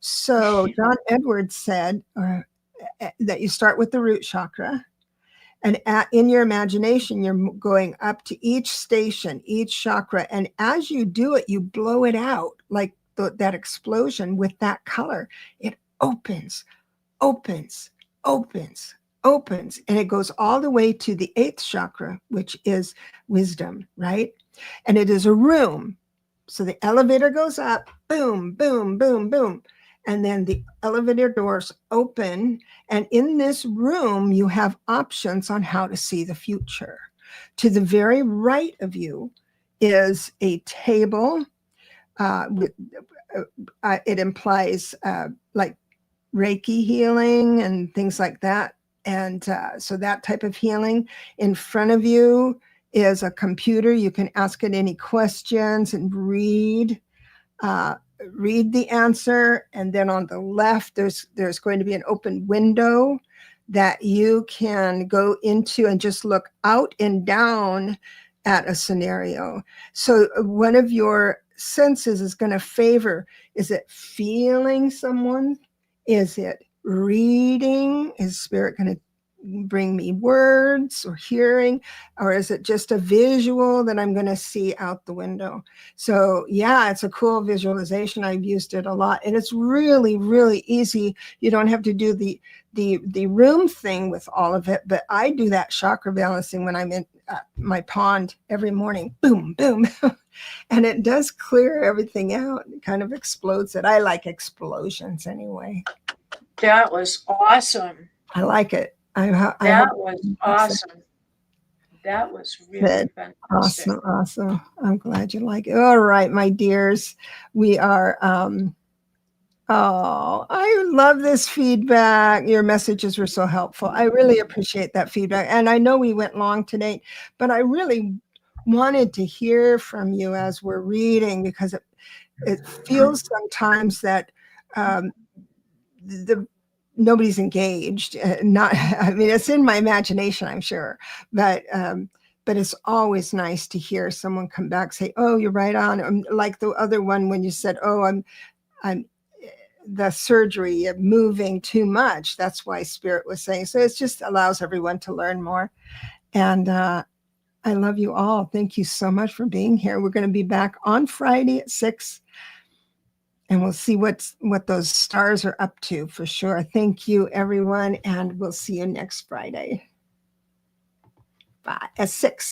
So John Edwards said that you start with the root chakra, and in your imagination, you're going up to each station, each chakra, and as you do it, you blow it out like that explosion with that color. It opens, opens, opens, opens, and it goes all the way to the 8th chakra, which is wisdom, right? And it is a room. So the elevator goes up, boom, boom, boom, boom. And then the elevator doors open. And in this room, you have options on how to see the future. To the very right of you is a table. It implies like Reiki healing and things like that. And so that type of healing. In front of you is a computer. You can ask it any questions and uh, read the answer. And then on the left, there's going to be an open window that you can go into and just look out and down at a scenario. So one of your senses is going to favor, is it feeling someone? Is it reading? Is spirit going to bring me words or hearing? Or is it just a visual that I'm going to see out the window? So yeah, it's a cool visualization. I've used it a lot, and it's really, really easy. You don't have to do the room thing with all of it, but I do that chakra balancing when I'm in my pond every morning. Boom, boom. And it does clear everything out. It kind of explodes it. I like explosions anyway. That was awesome. I like it. I That hope was awesome. That was really that. fantastic. Awesome, awesome. I'm glad you like it. All right, my dears, we are Oh, I love this feedback. Your messages were so helpful. I really appreciate that feedback. And I know we went long today, but I really wanted to hear from you as we're reading, because it feels sometimes that the nobody's engaged. Not, I mean, it's in my imagination, I'm sure, but it's always nice to hear someone come back say, "Oh, you're right on." Like the other one when you said, "Oh, I'm the surgery of moving too much." That's why Spirit was saying. So it just allows everyone to learn more. And I love you all. Thank you so much for being here. We're going to be back on Friday at 6, and we'll see what those stars are up to for sure. Thank you, everyone, and we'll see you next Friday. Bye. At 6.